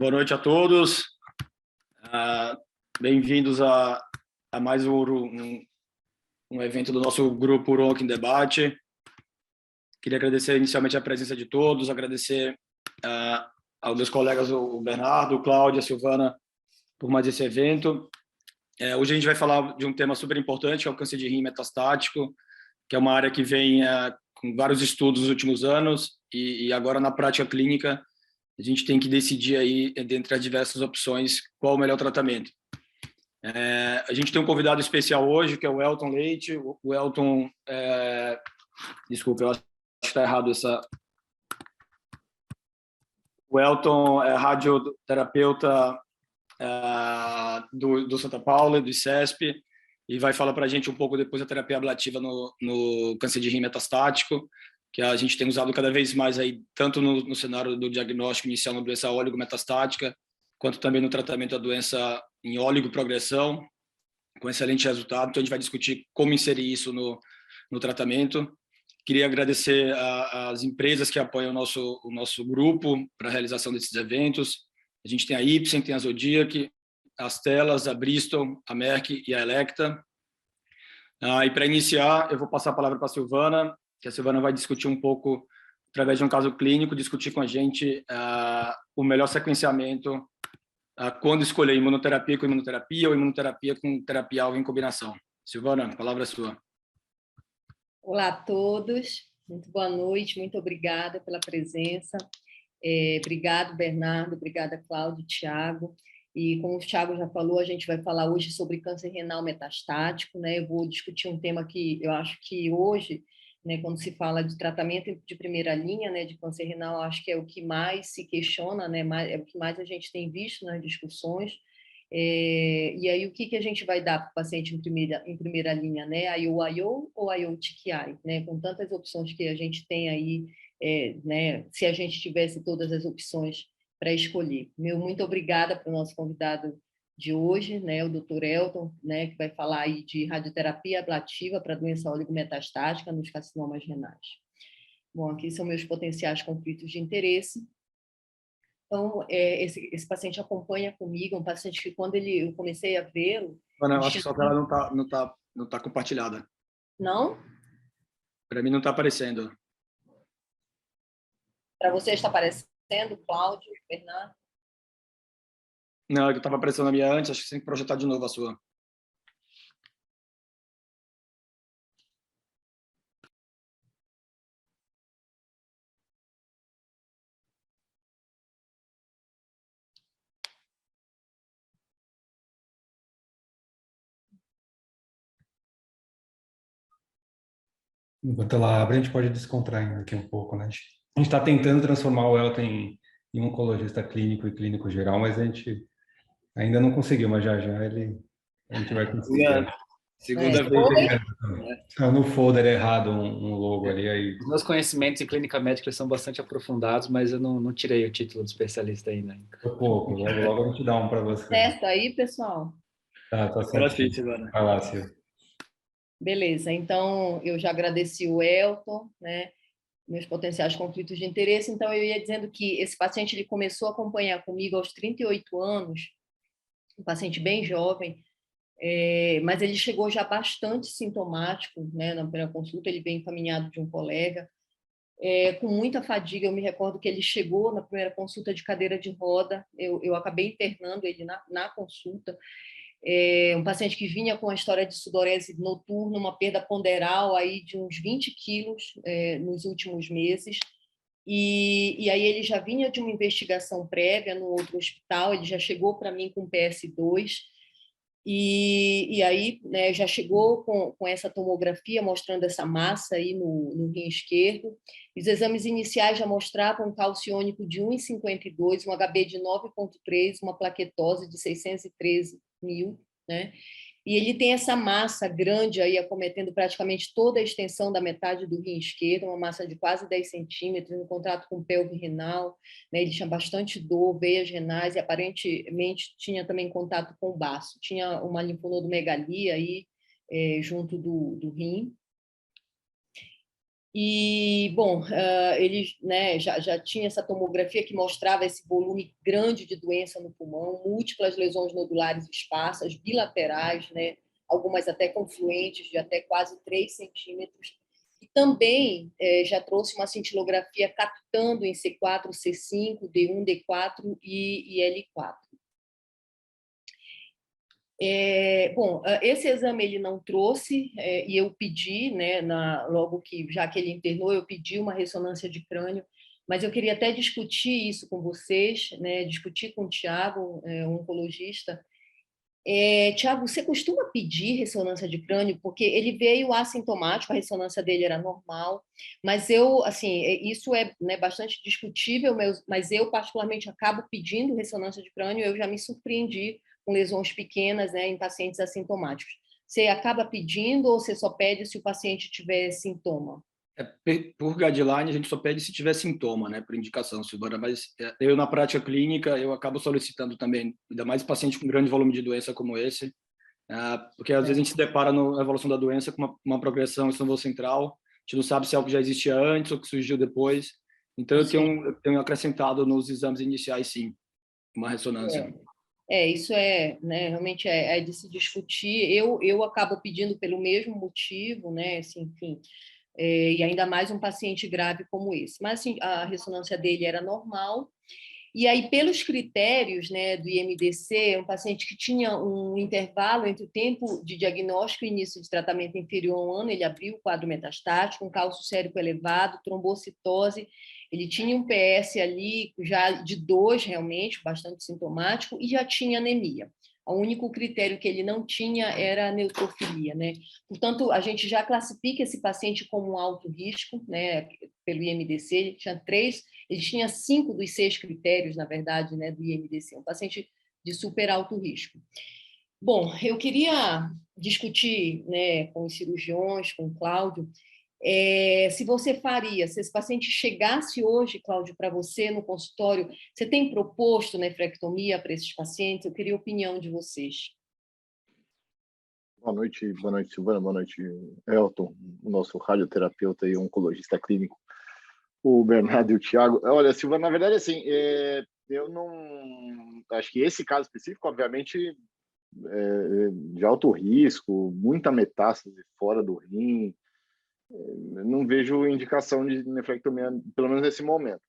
Boa noite a todos. Bem-vindos a mais um evento do nosso grupo Uronc em Debate. Queria agradecer inicialmente a presença de todos, agradecer aos meus colegas, o Bernardo, o Cláudio, a Silvana, por mais esse evento. Hoje a gente vai falar de um tema super importante, que é o câncer de rim metastático, que é uma área que vem com vários estudos nos últimos anos e agora na prática clínica a gente tem que decidir aí, dentre as diversas opções, qual o melhor tratamento. A gente tem um convidado especial hoje, que é o Elton Leite. O Elton, desculpa, eu acho que está errado essa... O Elton é radioterapeuta do Santa Paula, do ICESP, e vai falar para a gente um pouco depois da terapia ablativa no câncer de rim metastático, que a gente tem usado cada vez mais aí, tanto no cenário do diagnóstico inicial na doença oligometastática, quanto também no tratamento da doença em oligoprogressão, com excelente resultado. Então, a gente vai discutir como inserir isso no tratamento. Queria agradecer às empresas que apoiam o nosso grupo para a realização desses eventos. A gente tem a Ipsen, tem a Zodiac, as Telas, a Bristol, a Merck e a Electa. E para iniciar, eu vou passar a palavra para a Silvana, que a Silvana vai discutir um pouco, através de um caso clínico, discutir com a gente o melhor sequenciamento, quando escolher imunoterapia com imunoterapia ou imunoterapia com terapia-alvo em combinação. Silvana, a palavra é sua. Olá a todos, muito boa noite, muito obrigada pela presença. Obrigado, Bernardo, obrigada, Cláudio, Thiago. E como o Thiago já falou, a gente vai falar hoje sobre câncer renal metastático, né? Eu vou discutir um tema que eu acho que hoje, né, quando se fala de tratamento de primeira linha, né, de câncer renal, acho que é o que mais se questiona, né, é o que mais a gente tem visto nas discussões. E aí, o que a gente vai dar para o paciente em primeira linha, né? IO ou IO-TKI, né? Com tantas opções que a gente tem aí, né? Se a gente tivesse todas as opções para escolher. Muito obrigada para o nosso convidado de hoje, né? O Dr. Elton, né? Que vai falar aí de radioterapia ablativa para doença oligometastática nos carcinomas renais. Bom, aqui são meus potenciais conflitos de interesse. Então, esse paciente acompanha comigo, um paciente que quando eu comecei a vê-lo... Eu acho que sua tela não tá compartilhada. Não? Para mim não está aparecendo. Para você está aparecendo, Cláudio, Bernardo? Não, eu estava aparecendo a minha antes, acho que você tem que projetar de novo a sua. Enquanto ela abre, a gente pode descontrair aqui um pouco, né? A gente está tentando transformar o Elton em oncologista clínico e clínico geral, mas a gente ainda não conseguiu, mas já a gente vai conseguir. Segunda vez. Tá no folder errado um logo ali. Aí. Os meus conhecimentos em clínica médica são bastante aprofundados, mas eu não tirei o título de especialista ainda. Foi pouco, logo a gente dá um para você. Testa aí, pessoal. Tá certo. Silvana. Vai lá, Silvia. Beleza, então eu já agradeci o Elton, né? Meus potenciais conflitos de interesse. Então, eu ia dizendo que esse paciente ele começou a acompanhar comigo aos 38 anos, um paciente bem jovem, mas ele chegou já bastante sintomático, né? Na primeira consulta, ele veio encaminhado de um colega, com muita fadiga. Eu me recordo que ele chegou na primeira consulta de cadeira de roda, eu acabei internando ele na consulta. Um paciente que vinha com a história de sudorese noturna, uma perda ponderal aí de uns 20 quilos nos últimos meses, e aí ele já vinha de uma investigação prévia no outro hospital, ele já chegou para mim com PS2, e aí, né, já chegou com essa tomografia mostrando essa massa aí no rim esquerdo. Os exames iniciais já mostravam um cálcio iônico de 1,52, um HB de 9,3, uma plaquetose de 613.000, né? E ele tem essa massa grande aí, acometendo praticamente toda a extensão da metade do rim esquerdo, uma massa de quase 10 centímetros, no contato com o pelve renal, né? Ele tinha bastante dor, veias renais, e aparentemente tinha também contato com o baço. Tinha uma linfonodomegalia aí, junto do rim. E, bom, ele, né, já tinha essa tomografia que mostrava esse volume grande de doença no pulmão, múltiplas lesões nodulares esparsas, bilaterais, né, algumas até confluentes, de até quase 3 centímetros. E também já trouxe uma cintilografia captando em C4, C5, D1, D4 e L4. Bom, esse exame ele não trouxe, e eu pedi, né, logo que, já que ele internou, eu pedi uma ressonância de crânio, mas eu queria até discutir isso com vocês, né, discutir com o Tiago, um oncologista. Tiago, você costuma pedir ressonância de crânio? Porque ele veio assintomático, a ressonância dele era normal, mas eu, assim, isso é, né, bastante discutível, mas eu particularmente acabo pedindo ressonância de crânio, eu já me surpreendi com lesões pequenas, né, em pacientes assintomáticos. Você acaba pedindo ou você só pede se o paciente tiver sintoma? Por guideline, a gente só pede se tiver sintoma, né, por indicação, Silvana, mas eu, na prática clínica, eu acabo solicitando também, ainda mais paciente com grande volume de doença como esse, porque às vezes a gente se depara na evolução da doença com uma progressão central, a gente não sabe se é algo que já existia antes ou que surgiu depois, então eu tenho acrescentado nos exames iniciais, sim, uma ressonância. Isso né, realmente é de se discutir. Eu acabo pedindo pelo mesmo motivo, né, assim, enfim, e ainda mais um paciente grave como esse. Mas assim, a ressonância dele era normal. E aí, pelos critérios, né, do IMDC, um paciente que tinha um intervalo entre o tempo de diagnóstico e início de tratamento inferior a um ano, ele abriu o quadro metastático, um cálcio sérico elevado, trombocitose, ele tinha um PS ali já de 2, realmente, bastante sintomático, e já tinha anemia. O único critério que ele não tinha era a neutrofilia, né? Portanto, a gente já classifica esse paciente como um alto risco, né, pelo IMDC, ele tinha 5 dos 6 critérios, na verdade, né, do IMDC, um paciente de super alto risco. Bom, eu queria discutir, né, com os cirurgiões, com o Cláudio, se você faria, se esse paciente chegasse hoje, Cláudio, para você no consultório, você tem proposto nefrectomia para esses pacientes? Eu queria a opinião de vocês. Boa noite, Silvana, boa noite, Elton, o nosso radioterapeuta e oncologista clínico, o Bernardo e o Tiago. Olha, Silvana, na verdade, assim, eu não... Acho que esse caso específico, obviamente, de alto risco, muita metástase fora do rim, não vejo indicação de nefrectomia, pelo menos nesse momento.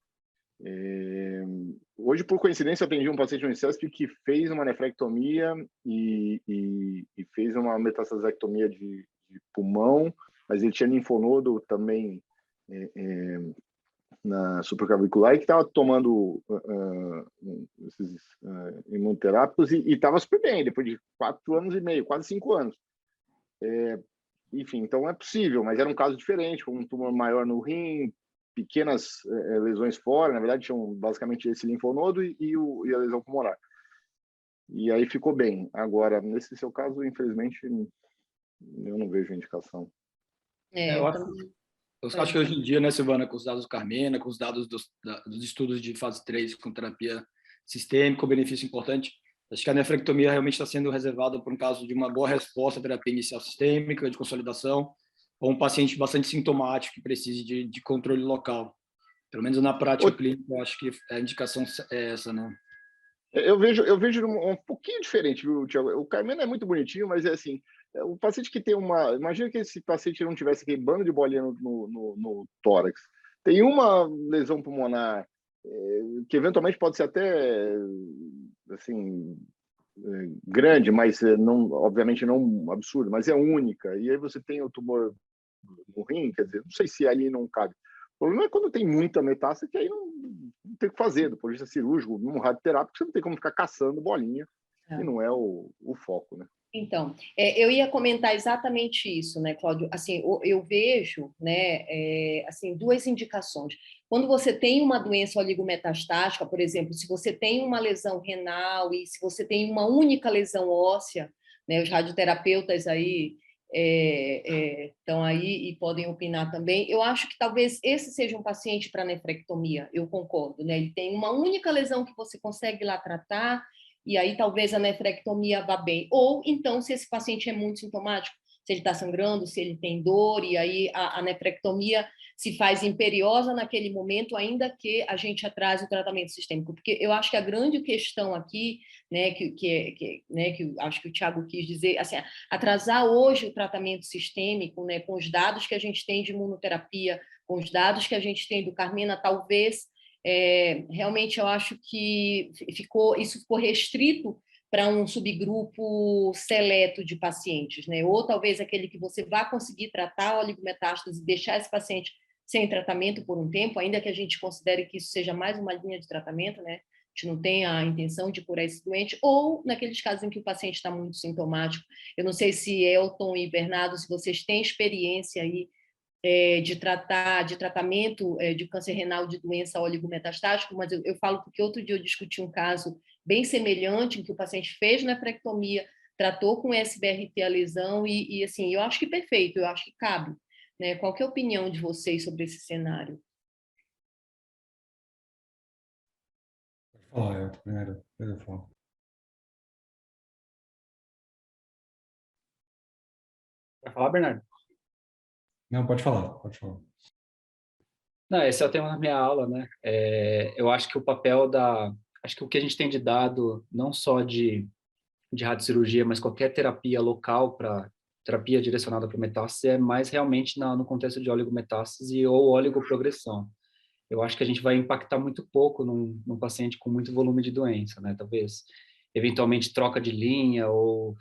Hoje, por coincidência, eu atendi um paciente no Unicesp que fez uma nefrectomia e fez uma metastasectomia de pulmão, mas ele tinha linfonodo também na supraclavicular e que estava tomando esses imunoterápicos e estava super bem, depois de 4 anos e meio, quase 5 anos. Enfim, então é possível, mas era um caso diferente, com um tumor maior no rim, pequenas lesões fora, na verdade tinham basicamente esse linfonodo e a lesão pulmonar. E aí ficou bem. Agora, nesse seu caso, infelizmente, eu não vejo indicação. Eu acho que hoje em dia, né, Silvana, com os dados do Carmena, com os dados dos estudos de fase 3 com terapia sistêmica, um benefício importante, acho que a nefrectomia realmente está sendo reservada por um caso de uma boa resposta à terapia inicial sistêmica, de consolidação, ou um paciente bastante sintomático que precise de controle local. Pelo menos na prática clínica, eu acho que a indicação é essa, né? Eu vejo um pouquinho diferente, viu, Tiago? O Carmena é muito bonitinho, mas é assim, o paciente que tem uma... Imagina que esse paciente não tivesse aquele bando de bolinha no tórax. Tem uma lesão pulmonar que eventualmente pode ser até assim grande, mas não, obviamente não absurdo, mas é única. E aí você tem o tumor no rim, quer dizer, não sei se ali não cabe. O problema é quando tem muita metástase, que aí não tem o que fazer, do ponto de vista cirúrgico, num radioterápico, você não tem como ficar caçando bolinha, e não é o foco, né? Então, eu ia comentar exatamente isso, né, Cláudio? Assim, eu vejo, né, assim, 2 indicações. Quando você tem uma doença oligometastática, por exemplo, se você tem uma lesão renal e se você tem uma única lesão óssea, né, os radioterapeutas aí estão aí e podem opinar também. Eu acho que talvez esse seja um paciente para nefrectomia, eu concordo, né? Ele tem uma única lesão que você consegue lá tratar, e aí talvez a nefrectomia vá bem. Ou, então, se esse paciente é muito sintomático, se ele está sangrando, se ele tem dor, e aí a nefrectomia se faz imperiosa naquele momento, ainda que a gente atrase o tratamento sistêmico. Porque eu acho que a grande questão aqui, né, que acho que o Thiago quis dizer, assim, atrasar hoje o tratamento sistêmico, né, com os dados que a gente tem de imunoterapia, com os dados que a gente tem do Carmina, talvez, realmente eu acho que isso ficou restrito para um subgrupo seleto de pacientes, né? Ou talvez aquele que você vai conseguir tratar a oligometástase e deixar esse paciente sem tratamento por um tempo, ainda que a gente considere que isso seja mais uma linha de tratamento, né? A gente não tem a intenção de curar esse doente, ou naqueles casos em que o paciente está muito sintomático. Eu não sei se Elton e Bernardo, se vocês têm experiência aí de tratamento de câncer renal de doença oligometastática, mas eu falo porque outro dia eu discuti um caso bem semelhante, em que o paciente fez nefrectomia, tratou com SBRT a lesão, e assim, eu acho que perfeito, eu acho que cabe. Né? Qual que é a opinião de vocês sobre esse cenário? Pode falar, eu primeiro, depois eu falo. Vai falar, Bernardo? Não, pode falar, pode falar. Não, esse é o tema da minha aula, né? Eu acho que acho que o que a gente tem de dado, não só de radiocirurgia, mas qualquer terapia local para terapia direcionada para metástase, é mais realmente no contexto de oligometástase ou oligoprogressão. Eu acho que a gente vai impactar muito pouco num paciente com muito volume de doença, né? Talvez, eventualmente, troca de linha ou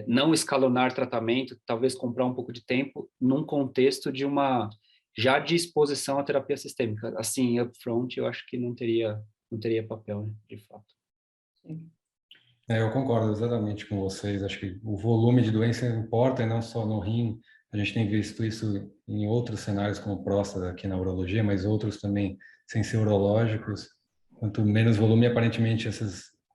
não escalonar tratamento, talvez comprar um pouco de tempo num contexto já de exposição à terapia sistêmica. Assim, upfront, eu acho que não teria papel, né, de fato. Sim. Eu concordo exatamente com vocês. Acho que o volume de doença importa, e não só no rim. A gente tem visto isso em outros cenários, como próstata aqui na urologia, mas outros também sem ser urológicos. Quanto menos volume, aparentemente, esse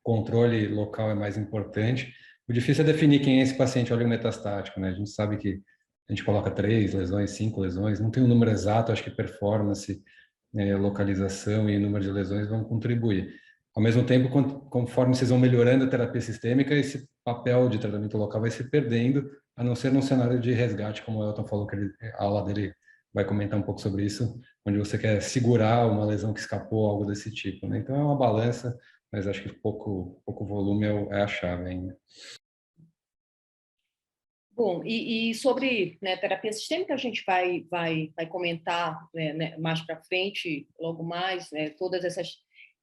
controle local é mais importante. O difícil é definir quem é esse paciente oligometastático, né? A gente sabe que a gente coloca 3 lesões, 5 lesões, não tem um número exato. Acho que performance, localização e número de lesões vão contribuir. Ao mesmo tempo, conforme vocês vão melhorando a terapia sistêmica, esse papel de tratamento local vai se perdendo, a não ser num cenário de resgate, como o Elton falou, que a aula dele vai comentar um pouco sobre isso, onde você quer segurar uma lesão que escapou, algo desse tipo, né? Então é uma balança, mas acho que pouco volume é a chave ainda. Bom, e sobre, né, terapia sistêmica, a gente vai comentar, né, mais para frente, logo mais, né, todas essas.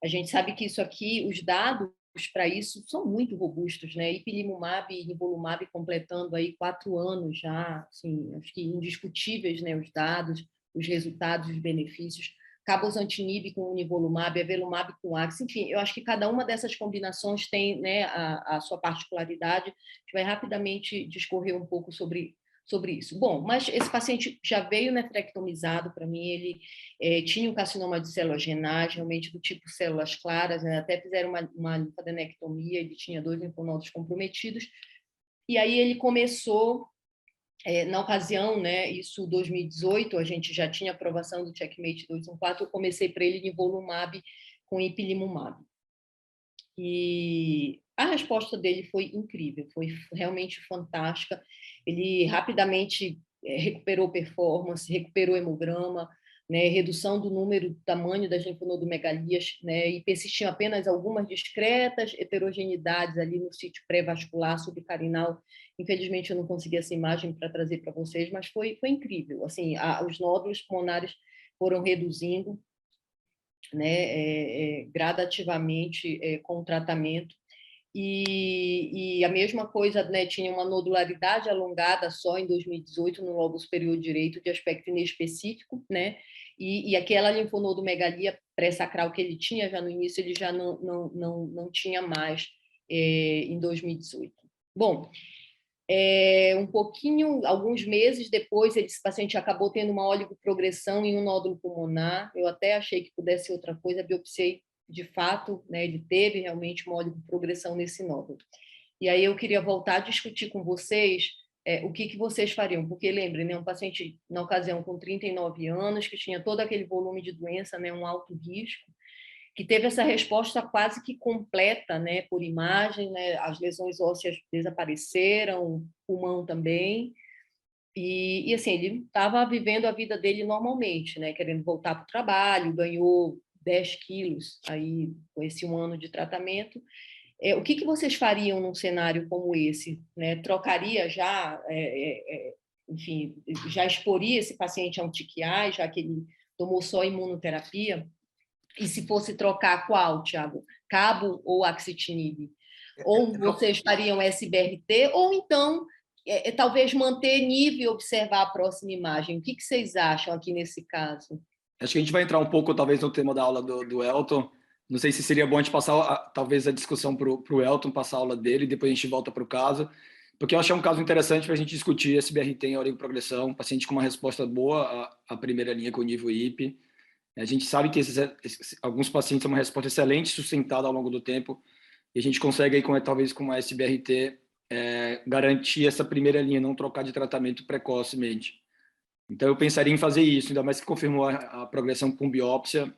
A gente sabe que isso aqui, os dados para isso são muito robustos, né? Ipilimumab e nivolumab completando aí 4 anos já, assim, acho que indiscutíveis, né, os dados, os resultados, os benefícios. Cabozantinib com nivolumab, avelumab com Ax, enfim, eu acho que cada uma dessas combinações tem, né, a sua particularidade. A gente vai rapidamente discorrer um pouco sobre isso. Bom, mas esse paciente já veio nefrectomizado, para mim, ele tinha um carcinoma de células renais, realmente do tipo células claras, né? Até fizeram uma linfadenectomia, ele tinha 2 linfonodos comprometidos, e aí ele começou, na ocasião, né, isso 2018, a gente já tinha aprovação do Checkmate 214, eu comecei para ele nivolumab com ipilimumab. E a resposta dele foi incrível, foi realmente fantástica. Ele rapidamente recuperou performance, recuperou hemograma, né, redução do número, do tamanho das linfonodomegalias, né, e persistiam apenas algumas discretas heterogeneidades ali no sítio pré-vascular subcarinal. Infelizmente, eu não consegui essa imagem para trazer para vocês, mas foi incrível. Assim, os nódulos pulmonares foram reduzindo, né, gradativamente com o tratamento. E a mesma coisa, né, tinha uma nodularidade alongada só em 2018 no lobo superior direito de aspecto inespecífico, né? E aquela linfonodomegalia pré-sacral que ele tinha já no início, ele já não tinha mais em 2018. Bom, alguns meses depois, esse paciente acabou tendo uma oligoprogressão em um nódulo pulmonar. Eu até achei que pudesse ser outra coisa, biopsiei de fato, né, ele teve realmente uma oligoprogressão nesse nódulo. E aí eu queria voltar a discutir com vocês o que vocês fariam, porque lembrem, né, um paciente, na ocasião, com 39 anos, que tinha todo aquele volume de doença, né, um alto risco, que teve essa resposta quase que completa, né, por imagem, né, as lesões ósseas desapareceram, o pulmão também, E assim, ele estava vivendo a vida dele normalmente, né? Querendo voltar para o trabalho, ganhou 10 quilos aí com esse 1 ano de tratamento. O que vocês fariam num cenário como esse, né? Trocaria já, enfim, já exporia esse paciente a um TKI, já que ele tomou só imunoterapia? E se fosse trocar qual, Thiago? Cabo ou axitinib? Ou vocês fariam SBRT, ou então talvez manter nível e observar a próxima imagem. O que vocês acham aqui nesse caso? Acho que a gente vai entrar um pouco, talvez, no tema da aula do Elton. Não sei se seria bom a gente passar, talvez, a discussão para o Elton, passar a aula dele, depois a gente volta para o caso, porque eu achei um caso interessante para a gente discutir SBRT em oligoprogressão, paciente com uma resposta boa à primeira linha com nível IP. A gente sabe que alguns pacientes têm uma resposta excelente, sustentada ao longo do tempo, e a gente consegue, aí, talvez com uma SBRT, garantir essa primeira linha, não trocar de tratamento precocemente. Então, eu pensaria em fazer isso, ainda mais que confirmou a progressão com biópsia,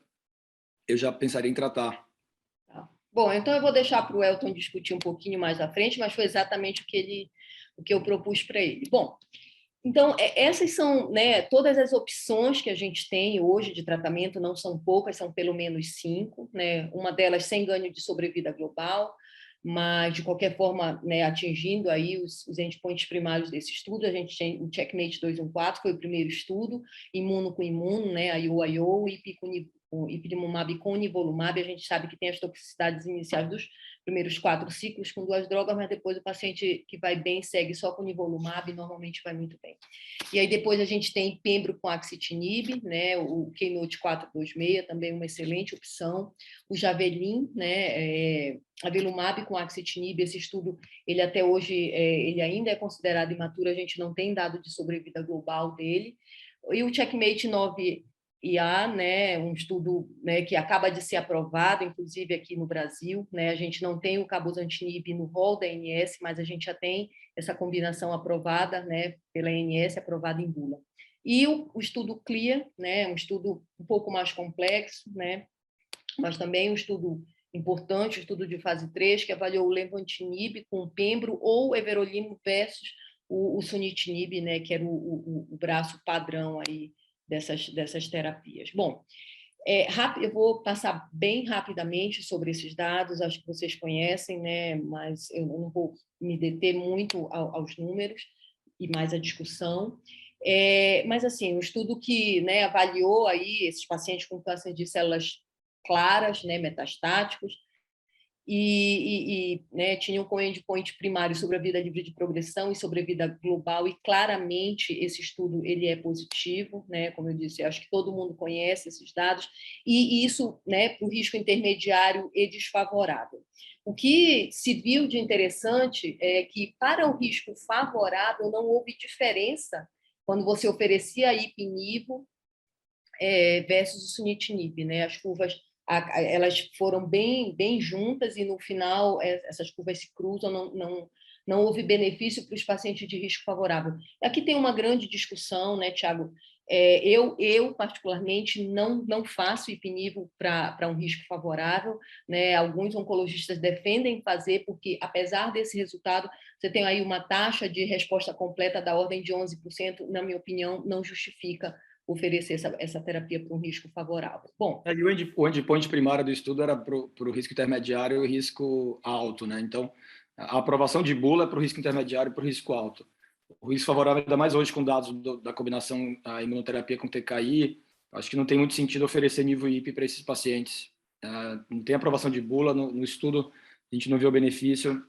eu já pensaria em tratar. Tá. Bom, então eu vou deixar para o Elton discutir um pouquinho mais à frente, mas foi exatamente o que eu propus para ele. Bom, então, essas são, né, todas as opções que a gente tem hoje de tratamento, não são poucas, são pelo menos 5, né? Uma delas sem ganho de sobrevida global, mas, de qualquer forma, né, atingindo aí os endpoints primários desse estudo. A gente tem o Checkmate 214, foi o primeiro estudo, imuno com imuno, né, IO, ipilimumab com nivolumab. A gente sabe que tem as toxicidades iniciais dos primeiros 4 ciclos com 2 drogas, mas depois o paciente que vai bem segue só com nivolumab e normalmente vai muito bem. E aí depois a gente tem pembro com axitinib, né, o Keynote 426, também uma excelente opção. O Javelin, né, avelumab com axitinib, esse estudo, ele até hoje, ele ainda é considerado imaturo, a gente não tem dado de sobrevida global dele. E o Checkmate 9IA, né, um estudo, né, que acaba de ser aprovado, inclusive aqui no Brasil, né, a gente não tem o cabozantinib no rol da ANS, mas a gente já tem essa combinação aprovada, né, pela ANS, aprovada em bula. E o estudo CLEAR, né, um estudo um pouco mais complexo, né, mas também um estudo importante, um estudo de fase 3, que avaliou o lenvatinib com pembro ou everolimo versus o sunitinib, né, que era o braço padrão aí dessas terapias. Bom, eu vou passar bem rapidamente sobre esses dados, acho que vocês conhecem, né, mas eu não vou me deter muito aos números e mais a discussão. Mas, assim, um estudo que, né, avaliou aí esses pacientes com câncer de células claras, né, metastáticos, né, tinham com endpoint primário sobrevida livre de progressão e sobrevida global, e claramente esse estudo ele é positivo, né, como eu disse, acho que todo mundo conhece esses dados, e isso, né, para o risco intermediário e desfavorável. O que se viu de interessante é que, para o risco favorável, não houve diferença quando você oferecia ipinivo versus o sunitinib, né, as curvas elas foram bem juntas e, no final, essas curvas se cruzam, não houve benefício para os pacientes de risco favorável. Aqui tem uma grande discussão, né, Thiago? Eu particularmente, não faço ipinivo para um risco favorável, né? Alguns oncologistas defendem fazer, porque, apesar desse resultado, você tem aí uma taxa de resposta completa da ordem de 11%, na minha opinião, não justifica oferecer essa terapia para um risco favorável. Bom, E o endpoint primário do estudo era para o risco intermediário e o risco alto, né? Então, a aprovação de bula é para o risco intermediário e para o risco alto. O risco favorável, ainda mais hoje com dados da combinação a imunoterapia com TKI, acho que não tem muito sentido oferecer nível IP para esses pacientes. Não tem aprovação de bula no estudo, a gente não vê o benefício.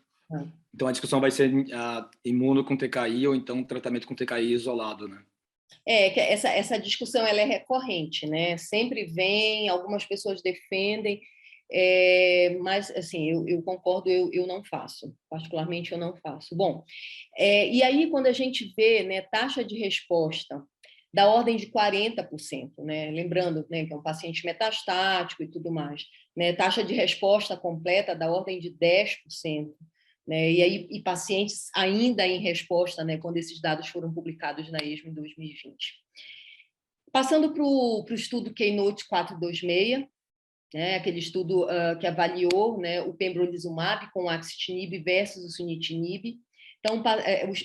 Então, a discussão vai ser imuno com TKI ou então tratamento com TKI isolado, né? Que essa discussão ela é recorrente, né? Sempre vem, algumas pessoas defendem, mas, assim, eu concordo, eu não faço, particularmente eu não faço. Bom, e aí, quando a gente vê, né, taxa de resposta da ordem de 40%, né? Lembrando, né, que é um paciente metastático e tudo mais, né? Taxa de resposta completa da ordem de 10%. Né, e pacientes ainda em resposta, né, quando esses dados foram publicados na ESMO em 2020. Passando para o estudo Keynote 426, né, aquele estudo que avaliou, né, o pembrolizumab com o axitinib versus o sunitinib. Então,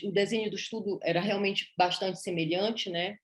o desenho do estudo era realmente bastante semelhante, né?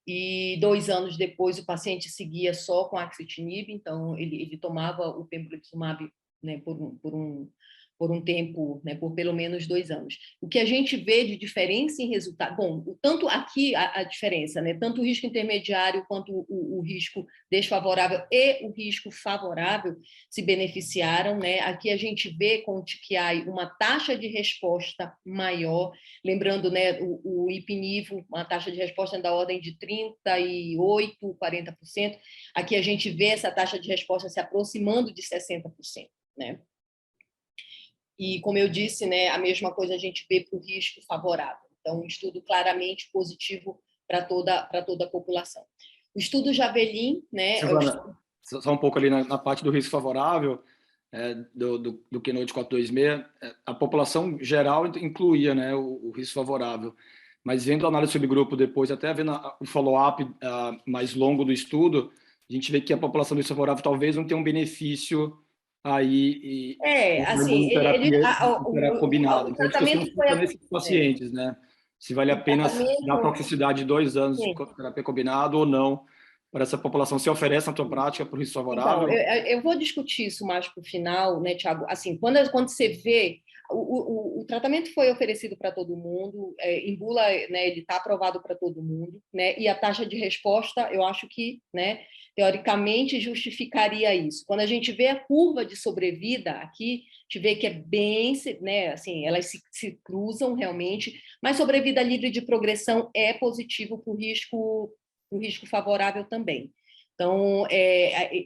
E 2 anos depois o paciente seguia só com axitinib, então ele tomava o pembrolizumab, né, por um tempo, né, por pelo menos 2 anos. O que a gente vê de diferença em resultado, bom, tanto aqui a diferença, né, tanto o risco intermediário quanto o risco desfavorável e o risco favorável se beneficiaram, né? Aqui a gente vê com o TKI uma taxa de resposta maior, lembrando, né, o ipinivo, uma taxa de resposta da ordem de 38%, 40%. Aqui a gente vê essa taxa de resposta se aproximando de 60%, né? E, como eu disse, né, a mesma coisa a gente vê para o risco favorável. Então, um estudo claramente positivo para toda a população. O estudo Javelin, né? Silvana, só um pouco ali na parte do risco favorável, do Keynote 426, a população geral incluía, né, o risco favorável. Mas vendo a análise sobre grupo depois, até vendo o follow-up mais longo do estudo, a gente vê que a população do risco favorável talvez não tenha um benefício aí assim, terapia combinada. o Então, a discussão tratamento foi... fica nesses pacientes, né? Se vale a pena dar toxicidade de 2 anos de terapia combinada ou não para essa população. Se oferece na tua prática para o risco favorável? Então, eu vou discutir isso mais para o final, né, Thiago? Assim, quando você vê... O tratamento foi oferecido para todo mundo, em bula, né, ele está aprovado para todo mundo, né, e a taxa de resposta, eu acho que, né, teoricamente, justificaria isso. Quando a gente vê a curva de sobrevida aqui, a gente vê que é bem, né, assim, elas se cruzam realmente, mas sobrevida livre de progressão é positivo para o risco favorável também. Então,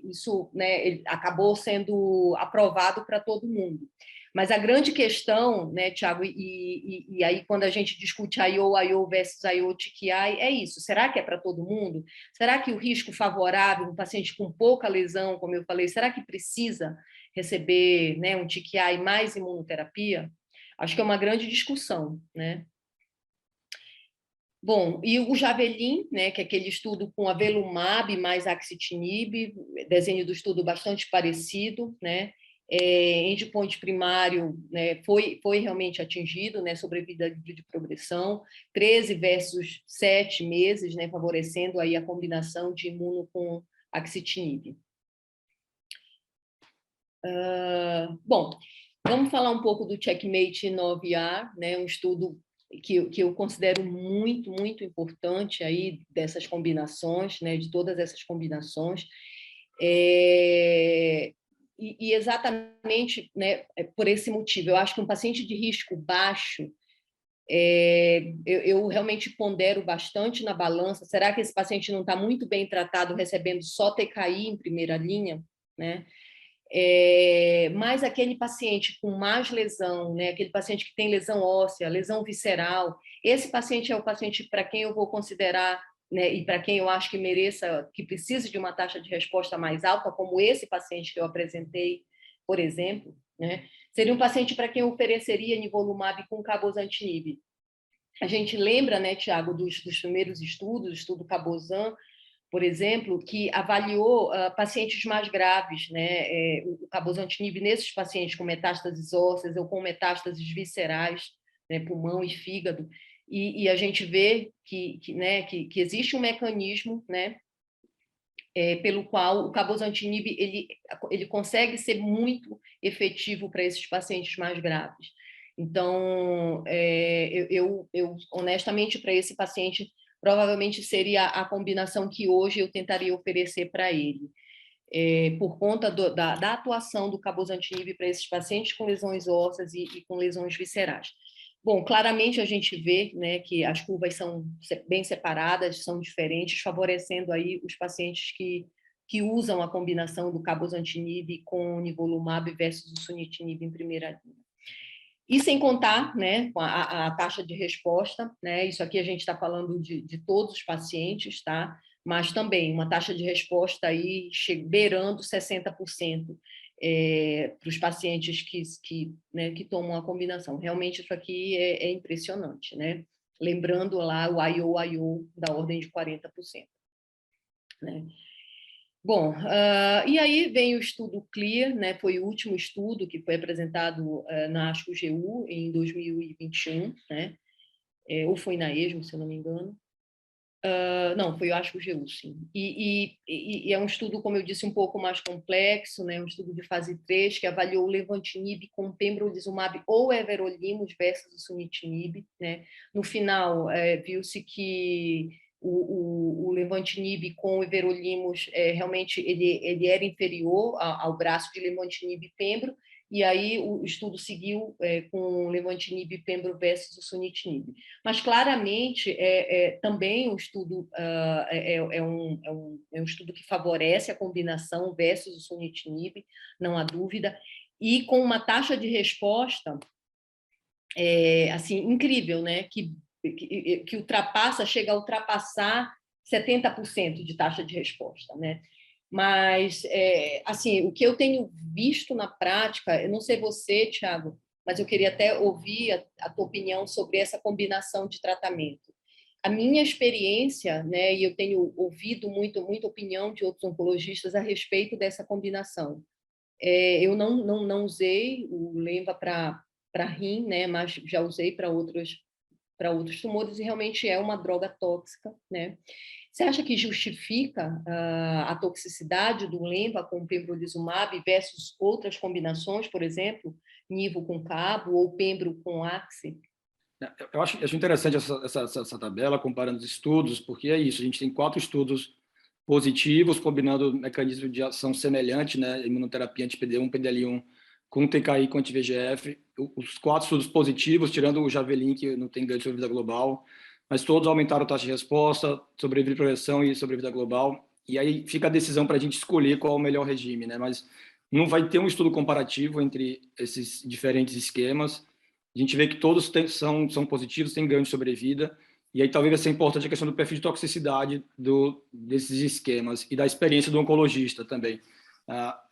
isso, né, acabou sendo aprovado para todo mundo. Mas a grande questão, né, Thiago, e aí quando a gente discute IO versus IO-TKI, é isso. Será que é para todo mundo? Será que o risco favorável, um paciente com pouca lesão, como eu falei, será que precisa receber, né, um TKI mais imunoterapia? Acho que é uma grande discussão, né? Bom, e o Javelin, né, que é aquele estudo com avelumab mais axitinib, desenho do estudo bastante parecido, né? Endpoint primário, né, foi realmente atingido, né, sobrevida de progressão, 13 versus 7 meses, né, favorecendo aí a combinação de imuno com axitinib. Bom, vamos falar um pouco do Checkmate 9A, né, um estudo que eu considero muito, muito importante aí dessas combinações, né, de todas essas combinações. E exatamente, né, por esse motivo, eu acho que um paciente de risco baixo, eu realmente pondero bastante na balança. Será que esse paciente não está muito bem tratado, recebendo só TKI em primeira linha, né? Mas aquele paciente com mais lesão, né, aquele paciente que tem lesão óssea, lesão visceral, esse paciente é o paciente para quem eu vou considerar, né, e para quem eu acho que mereça, que precise de uma taxa de resposta mais alta, como esse paciente que eu apresentei, por exemplo, né, seria um paciente para quem eu ofereceria nivolumab com cabozantinib. A gente lembra, né, Tiago, dos primeiros estudos, o estudo Cabozan, por exemplo, que avaliou pacientes mais graves, né, o cabozantinib nesses pacientes com metástases ósseas ou com metástases viscerais, né, pulmão e fígado, e a gente vê que existe um mecanismo, né, pelo qual o cabozantinib ele consegue ser muito efetivo para esses pacientes mais graves. Então, eu honestamente, para esse paciente, provavelmente seria a combinação que hoje eu tentaria oferecer para ele. Por conta da atuação do cabozantinib para esses pacientes com lesões ósseas e com lesões viscerais. Bom, claramente a gente vê, né, que as curvas são bem separadas, são diferentes, favorecendo aí os pacientes que usam a combinação do cabozantinib com o nivolumab versus o sunitinib em primeira linha. E sem contar, né, a taxa de resposta, né, isso aqui a gente está falando de todos os pacientes, tá? Mas também uma taxa de resposta aí beirando 60%. Para os pacientes que tomam a combinação. Realmente isso aqui é impressionante, né? Lembrando lá o IO da ordem de 40%. Né? Bom, e aí vem o estudo CLEAR, né? Foi o último estudo que foi apresentado na ASCO-GU em 2021, né? Ou foi na ESMO, se eu não me engano. Não, foi o ASCO-GU, sim. E é um estudo, como eu disse, um pouco mais complexo, né? Um estudo de fase 3, que avaliou o levantinib com pembrolizumab ou everolimus versus o sunitinib, né? No final, viu-se que o levantinib com o everolimus realmente ele era inferior ao braço de levantinib e pembro, e aí o estudo seguiu com levantinib e pembro versus o sunitinib. Mas, claramente, também um estudo, é um estudo que favorece a combinação versus o sunitinib, não há dúvida, e com uma taxa de resposta assim, incrível, né? Que ultrapassa, chega a ultrapassar 70% de taxa de resposta, né? Mas, assim, o que eu tenho visto na prática, eu não sei você, Thiago, mas eu queria até ouvir a tua opinião sobre essa combinação de tratamento. A minha experiência, né, e eu tenho ouvido muita opinião de outros oncologistas a respeito dessa combinação. Eu não usei o Lenva para rim, né, mas já usei para outros tumores e realmente é uma droga tóxica, né? Você acha que justifica a toxicidade do Lenva com pembrolizumab versus outras combinações, por exemplo, nivo com cabo ou pembro com axe? Eu acho interessante essa tabela, comparando os estudos, porque é isso, a gente tem 4 estudos positivos, combinando mecanismos de ação semelhante, né, imunoterapia anti-PD1, PDL1, com TKI, com anti-VEGF, os 4 estudos positivos, tirando o Javelin, que não tem ganho de sobrevida global, mas todos aumentaram a taxa de resposta, sobrevida de progressão e sobrevida global, e aí fica a decisão para a gente escolher qual é o melhor regime, né, mas não vai ter um estudo comparativo entre esses diferentes esquemas. A gente vê que todos são positivos, têm ganho de sobrevida, e aí talvez vai ser importante a questão do perfil de toxicidade desses esquemas e da experiência do oncologista também.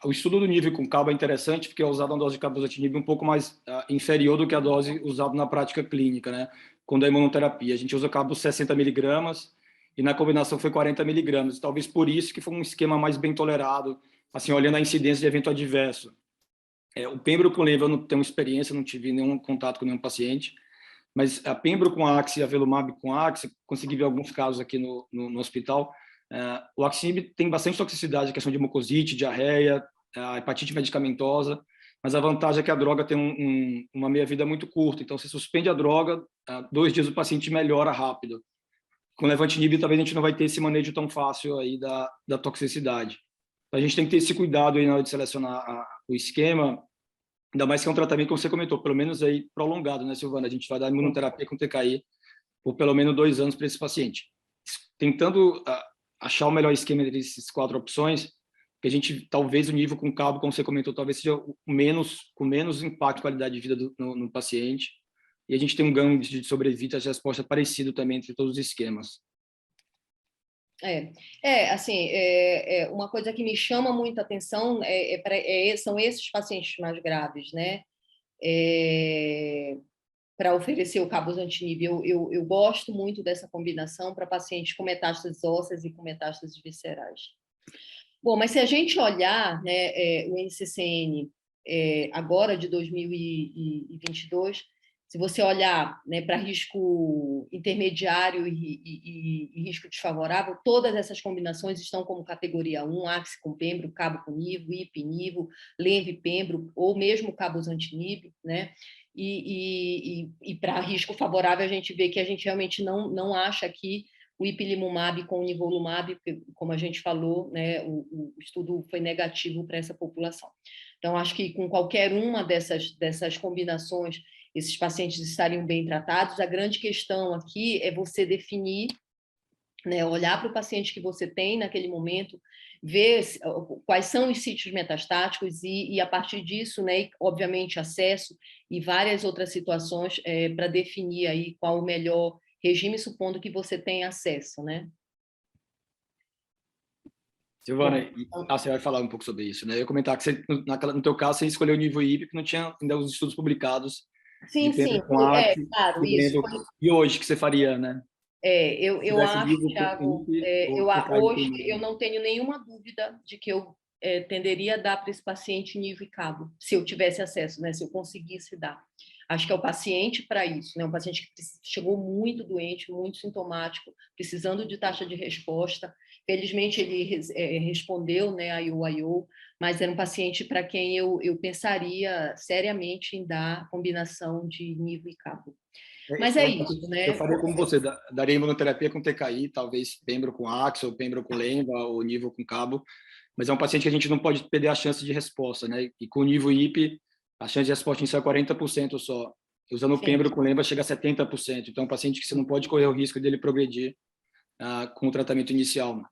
O estudo do nível com cabo é interessante porque é usado uma dose de cabozantinib um pouco mais inferior do que a dose usada na prática clínica, né? Quando é imunoterapia. A gente usa cabo 60 miligramas e na combinação foi 40 miligramas. Talvez por isso que foi um esquema mais bem tolerado, assim, olhando a incidência de evento adverso. O pembro com Lenva eu não tenho experiência, não tive nenhum contato com nenhum paciente, mas a pembro com axe e a avelumab com axe, consegui ver alguns casos aqui no hospital. O axinib tem bastante toxicidade, questão de mucosite, diarreia, hepatite medicamentosa, mas a vantagem é que a droga tem uma meia-vida muito curta, então você suspende a droga, 2 dias o paciente melhora rápido. Com levantinib, talvez a gente não vai ter esse manejo tão fácil aí da toxicidade. A gente tem que ter esse cuidado aí na hora de selecionar o esquema, ainda mais que é um tratamento, como você comentou, pelo menos aí prolongado, né, Silvana? A gente vai dar imunoterapia com TKI por pelo menos 2 anos para esse paciente. Tentando achar o melhor esquema entre essas 4 opções, que a gente, talvez o nível com cabo, como você comentou, talvez seja com menos impacto e qualidade de vida no paciente, e a gente tem um ganho de sobrevida, de resposta parecido também entre todos os esquemas. Assim, uma coisa que me chama muita atenção são esses pacientes mais graves, né? Para oferecer o cabozantinib. Eu gosto muito dessa combinação para pacientes com metástases ósseas e com metástases viscerais. Bom, mas se a gente olhar, né, o NCCN agora de 2022, se você olhar, né, para risco intermediário e risco desfavorável, todas essas combinações estão como categoria 1, axe com pembro, cabo com nivo, IP nivo, lenva e pembro, ou mesmo cabozantinib, né? E para risco favorável, a gente vê que a gente realmente não acha aqui o ipilimumab com o nivolumab, porque, como a gente falou, né, o estudo foi negativo para essa população. Então, acho que com qualquer uma dessas combinações, esses pacientes estariam bem tratados. A grande questão aqui é você definir, né, olhar para o paciente que você tem naquele momento, ver quais são os sítios metastáticos e a partir disso, né, obviamente, acesso e várias outras situações para definir aí qual o melhor regime, supondo que você tenha acesso, né? Silvana, você vai falar um pouco sobre isso, né? Eu ia comentar que você, no teu caso, você escolheu o nível IP, porque não tinha ainda os estudos publicados. Sim, de sim, com axe, claro, isso. E hoje, que você faria, né? Eu tivesse acho, nível Thiago, INPE ou TKI hoje primário. eu não tenho nenhuma dúvida de que eu tenderia a dar para esse paciente nível e cabo, se eu tivesse acesso, né? Se eu conseguisse dar. Acho que é o paciente para isso, né? Um paciente que chegou muito doente, muito sintomático, precisando de taxa de resposta. Felizmente ele respondeu, né, a IO, mas era um paciente para quem eu pensaria seriamente em dar combinação de nível e cabo. Mas é isso, Eu né? faria como você, daria imunoterapia com TKI, talvez pembro com Axel, pembro com Lenva, ou nível com cabo, mas é um paciente que a gente não pode perder a chance de resposta, né? E com o nível IP, a chance de resposta inicial é 40% só. Usando o Sim. pembro com Lenva chega a 70%. Então, é um paciente que você não pode correr o risco dele progredir com o tratamento inicial. Né?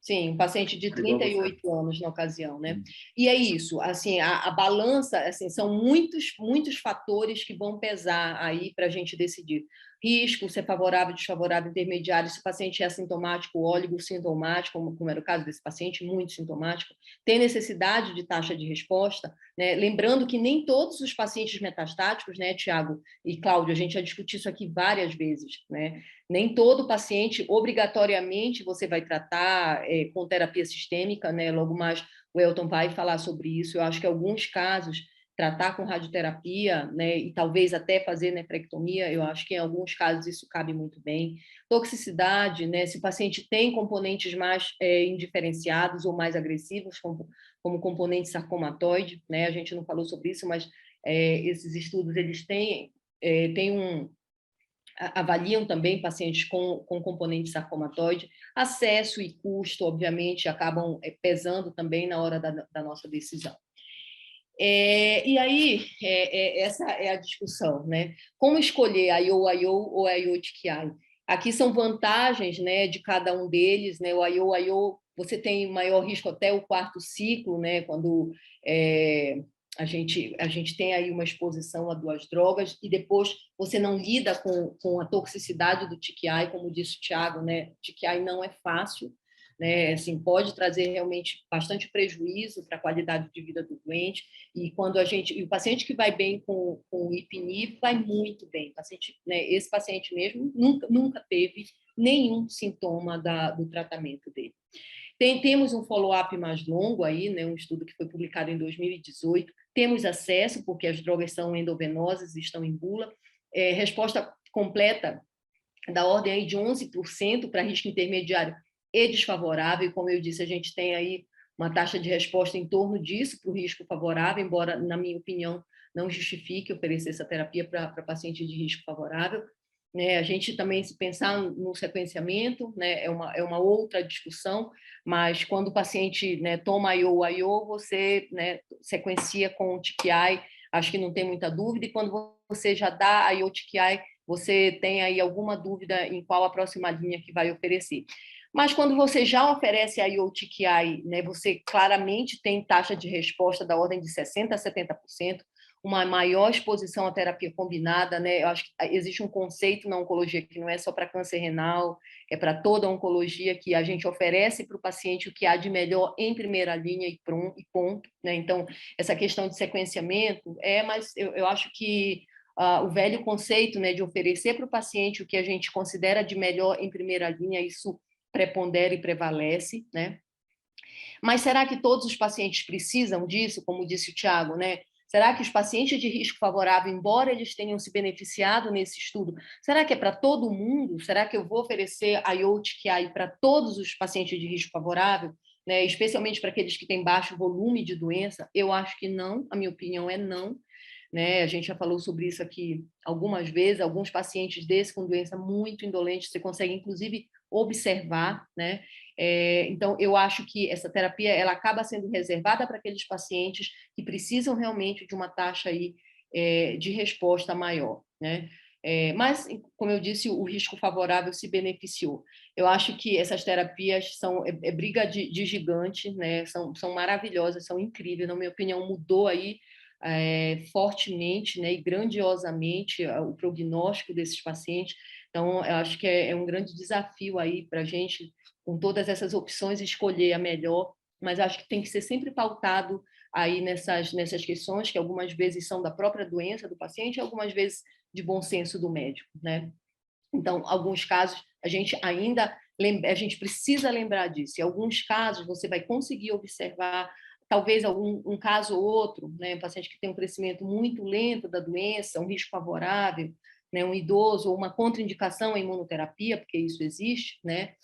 Sim, um paciente de 38 anos na ocasião, né? E é isso, assim, a balança, assim, são muitos fatores que vão pesar aí para a gente decidir. Risco, se é favorável, desfavorável, intermediário, se o paciente é assintomático, oligosintomático, como era o caso desse paciente, muito sintomático, tem necessidade de taxa de resposta, né? Lembrando que nem todos os pacientes metastáticos, né, Tiago e Cláudio, a gente já discutiu isso aqui várias vezes, né? Nem todo paciente, obrigatoriamente, você vai tratar com terapia sistêmica, né? Logo mais o Elton vai falar sobre isso. Eu acho que em alguns casos, tratar com radioterapia, né? E talvez até fazer nefrectomia, eu acho que em alguns casos isso cabe muito bem. Toxicidade, né? Se o paciente tem componentes mais indiferenciados ou mais agressivos, como componente sarcomatoide, né? A gente não falou sobre isso, mas esses estudos, eles têm avaliam também pacientes com componente sarcomatoide. Acesso e custo, obviamente, acabam pesando também na hora da nossa decisão. E aí, essa é a discussão, né? Como escolher a IO ou a IO-TKI? Aqui são vantagens, né, de cada um deles, né? O IO, você tem maior risco até o 4º ciclo, né? Quando a gente tem aí uma exposição a 2 drogas e depois você não lida com a toxicidade do TKI, como disse o Thiago, né? TKI não é fácil, né? Assim, pode trazer realmente bastante prejuízo para a qualidade de vida do doente. E o paciente que vai bem com o IPNIV vai muito bem. Paciente, né? Esse paciente mesmo nunca teve nenhum sintoma do tratamento dele. Temos um follow-up mais longo aí, né, um estudo que foi publicado em 2018. Temos acesso, porque as drogas são endovenosas e estão em bula. Resposta completa da ordem aí de 11% para risco intermediário e desfavorável. E, como eu disse, a gente tem aí uma taxa de resposta em torno disso para o risco favorável, embora, na minha opinião, não justifique oferecer essa terapia para paciente de risco favorável. A gente também, se pensar no sequenciamento, né, é uma outra discussão, mas quando o paciente, né, toma IO, você, né, sequencia com o TKI, acho que não tem muita dúvida, e quando você já dá a IO-TKI, você tem aí alguma dúvida em qual a próxima linha que vai oferecer. Mas quando você já oferece a IO-TKI, né, você claramente tem taxa de resposta da ordem de 60% a 70%, uma maior exposição à terapia combinada, né? Eu acho que existe um conceito na oncologia que não é só para câncer renal, é para toda a oncologia, que a gente oferece para o paciente o que há de melhor em primeira linha e ponto, né? Então, essa questão de sequenciamento mas eu acho que o velho conceito, né, de oferecer para o paciente o que a gente considera de melhor em primeira linha, isso prepondera e prevalece, né? Mas será que todos os pacientes precisam disso, como disse o Thiago, né? Será que os pacientes de risco favorável, embora eles tenham se beneficiado nesse estudo, será que é para todo mundo? Será que eu vou oferecer a IO-TKI para todos os pacientes de risco favorável, né? Especialmente para aqueles que têm baixo volume de doença? Eu acho que não, a minha opinião é não. Né? A gente já falou sobre isso aqui algumas vezes. Alguns pacientes desses com doença muito indolente, você consegue, inclusive, observar, né? Então, eu acho que essa terapia ela acaba sendo reservada para aqueles pacientes que precisam realmente de uma taxa aí, de resposta maior, né? Mas, como eu disse, o risco favorável se beneficiou. Eu acho que essas terapias são briga de gigante, né? São maravilhosas, são incríveis. Na minha opinião, mudou aí fortemente, né, e grandiosamente o prognóstico desses pacientes. Então, eu acho que é um grande desafio aí para a gente, com todas essas opções, escolher a melhor, mas acho que tem que ser sempre pautado aí nessas questões, que algumas vezes são da própria doença do paciente, algumas vezes de bom senso do médico, né? Então, alguns casos, a gente precisa lembrar disso. Em alguns casos, você vai conseguir observar, talvez um caso ou outro, né, um paciente que tem um crescimento muito lento da doença, um risco favorável, né, um idoso, ou uma contraindicação à imunoterapia, porque isso existe, né?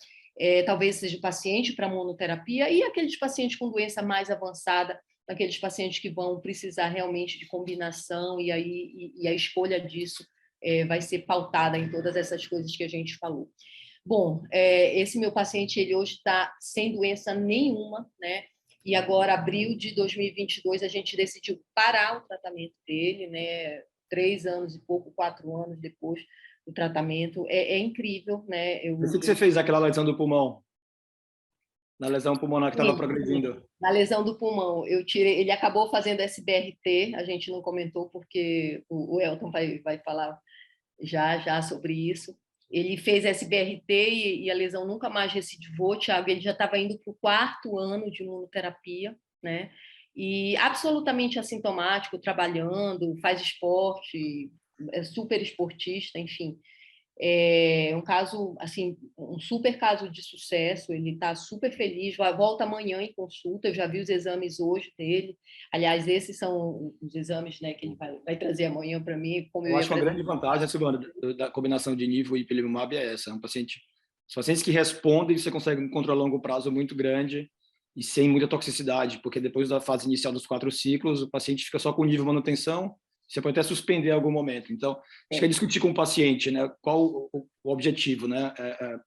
Talvez seja paciente para monoterapia, e aqueles pacientes com doença mais avançada, aqueles pacientes que vão precisar realmente de combinação, e a escolha disso vai ser pautada em todas essas coisas que a gente falou. Bom, esse meu paciente, ele hoje está sem doença nenhuma, né? E agora, abril de 2022, a gente decidiu parar o tratamento dele, né? 3 anos e pouco, 4 anos depois do tratamento. É incrível, né? O que você fez aquela lesão do pulmão? Na lesão pulmonar que estava progredindo? Na lesão do pulmão, eu tirei. Ele acabou fazendo SBRT, a gente não comentou porque o Elton vai falar já sobre isso. Ele fez SBRT e a lesão nunca mais recidivou, Thiago. Ele já estava indo para o 4º ano de imunoterapia, né? E absolutamente assintomático, trabalhando, faz esporte, é super esportista, enfim. É um caso, assim, um super caso de sucesso. Ele está super feliz, volta amanhã em consulta. Eu já vi os exames hoje dele. Aliás, esses são os exames, né, que ele vai trazer amanhã para mim. Como Eu acho que uma grande vantagem, Silvana, da combinação de nível e ipilimumab é essa. Os pacientes que respondem, você consegue um controle a longo prazo muito grande e sem muita toxicidade, porque depois da fase inicial dos 4 ciclos, o paciente fica só com nível manutenção, você pode até suspender em algum momento. Então, acho que é discutir com o paciente, né, qual o objetivo, né,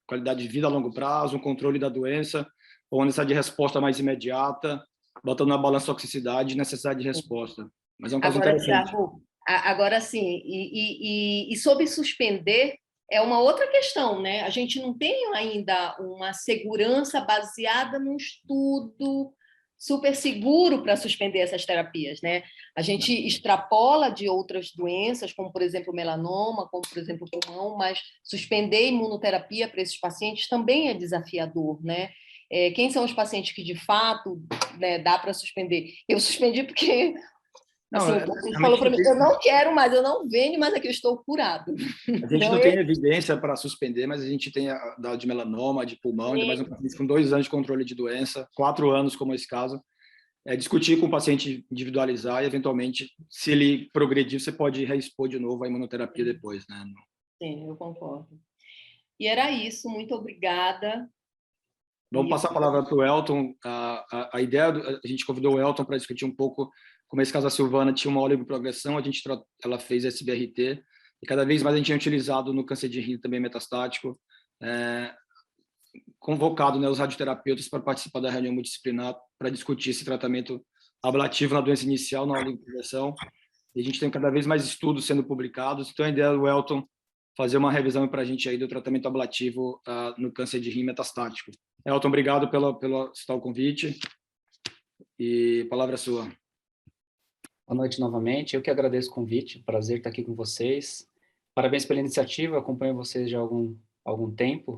qualidade de vida a longo prazo, um controle da doença, ou uma necessidade de resposta mais imediata, botando na balança toxicidade e necessidade de resposta. Mas é um caso interessante. Thiago, agora sim, e sobre suspender é uma outra questão, né? A gente não tem ainda uma segurança baseada num estudo super seguro para suspender essas terapias, né? A gente extrapola de outras doenças, como, por exemplo, melanoma, como, por exemplo, pulmão, mas suspender imunoterapia para esses pacientes também é desafiador, né? Quem são os pacientes que, de fato, né, dá para suspender? Eu suspendi porque assim, ele falou para mim, eu não quero mais, eu não venho mais aqui, eu estou curado. A gente não tem evidência para suspender, mas a gente tem a de melanoma, de pulmão, ainda mais um paciente com 2 anos de controle de doença, 4 anos, como esse caso. Discutir com o paciente, individualizar e, eventualmente, se ele progredir, você pode reexpor de novo a imunoterapia depois, né? Sim, eu concordo. E era isso, muito obrigada. Vamos passar a palavra para o Elton. A ideia, a gente convidou o Elton para discutir um pouco, como esse caso da Silvana tinha uma oligoprogressão, ela fez SBRT, e cada vez mais a gente tem utilizado no câncer de rim também metastático, convocado, né, os radioterapeutas para participar da reunião multidisciplinar para discutir esse tratamento ablativo na doença inicial, na oligoprogressão. E a gente tem cada vez mais estudos sendo publicados, então a ideia do Elton fazer uma revisão para a gente aí do tratamento ablativo no câncer de rim metastático. Elton, obrigado pelo aceitar o convite, e a palavra é sua. Boa noite novamente, eu que agradeço o convite, prazer estar aqui com vocês. Parabéns pela iniciativa, acompanho vocês já há algum tempo.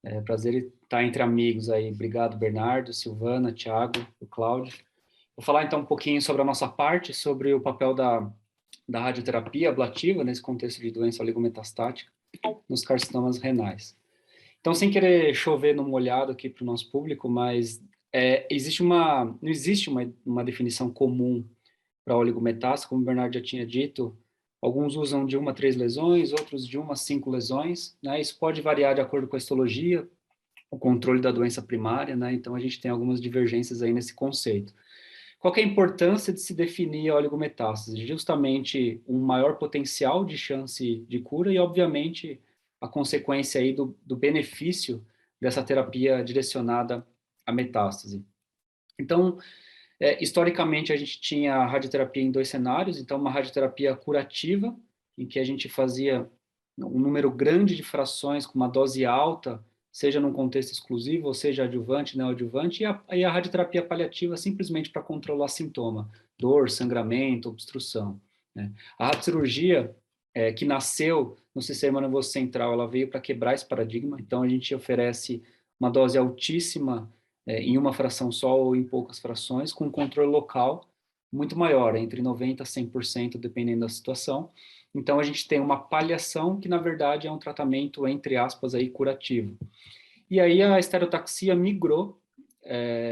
É prazer estar entre amigos aí. Obrigado, Bernardo, Silvana, Thiago, o Cláudio. Vou falar então um pouquinho sobre a nossa parte, sobre o papel da radioterapia ablativa nesse contexto de doença oligometastática nos carcinomas renais. Então, sem querer chover no molhado aqui para o nosso público, mas não existe uma definição comum para oligometástase, como o Bernardo já tinha dito. Alguns usam de 1 a 3 lesões, outros de 1 a 5 lesões, né? Isso pode variar de acordo com a histologia, o controle da doença primária, né? Então a gente tem algumas divergências aí nesse conceito. Qual que é a importância de se definir a oligometástase? Justamente um maior potencial de chance de cura e, obviamente, a consequência aí do benefício dessa terapia direcionada à metástase. Então, historicamente, a gente tinha a radioterapia em 2 cenários. Então, uma radioterapia curativa, em que a gente fazia um número grande de frações com uma dose alta, seja num contexto exclusivo, ou seja adjuvante, neoadjuvante, e a radioterapia paliativa simplesmente para controlar sintoma, dor, sangramento, obstrução, né? A radiocirurgia, que nasceu no sistema nervoso central, ela veio para quebrar esse paradigma. Então, a gente oferece uma dose altíssima em uma fração só ou em poucas frações, com um controle local muito maior, entre 90% a 100%, dependendo da situação. Então, a gente tem uma paliação que, na verdade, é um tratamento, entre aspas, aí, curativo. E aí a estereotaxia migrou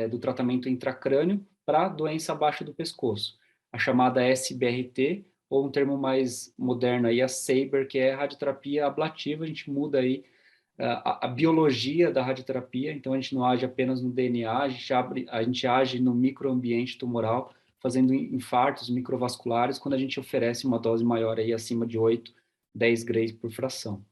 do tratamento intracrâneo para doença abaixo do pescoço, a chamada SBRT, ou um termo mais moderno aí, a SABR, que é radioterapia ablativa. A gente muda aí a biologia da radioterapia, então a gente não age apenas no DNA, a gente age no microambiente tumoral, fazendo infartos microvasculares, quando a gente oferece uma dose maior aí, acima de 8, 10 grays por fração.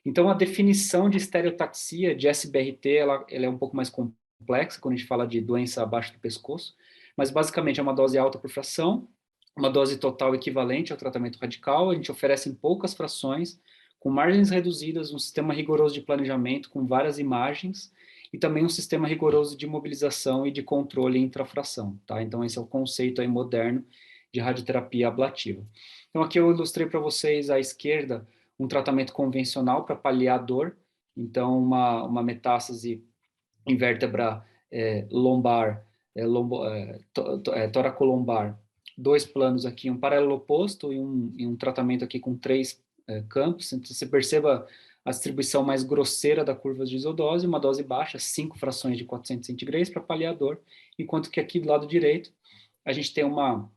Então, a definição de estereotaxia, de SBRT, ela é um pouco mais complexa, quando a gente fala de doença abaixo do pescoço, mas basicamente é uma dose alta por fração, uma dose total equivalente ao tratamento radical, a gente oferece em poucas frações, com margens reduzidas, um sistema rigoroso de planejamento, com várias imagens, e também um sistema rigoroso de mobilização e de controle intrafração, tá? Então, esse é o conceito aí moderno de radioterapia ablativa. Então, aqui eu ilustrei para vocês à esquerda um tratamento convencional para paliar a dor, então uma metástase em vértebra lombar, toracolombar, 2 planos aqui, um paralelo oposto e um tratamento aqui com 3 campos. Então, você perceba a distribuição mais grosseira da curva de isodose, uma dose baixa, 5 frações de 400 centigrays para paliar a dor, enquanto que aqui do lado direito a gente tem uma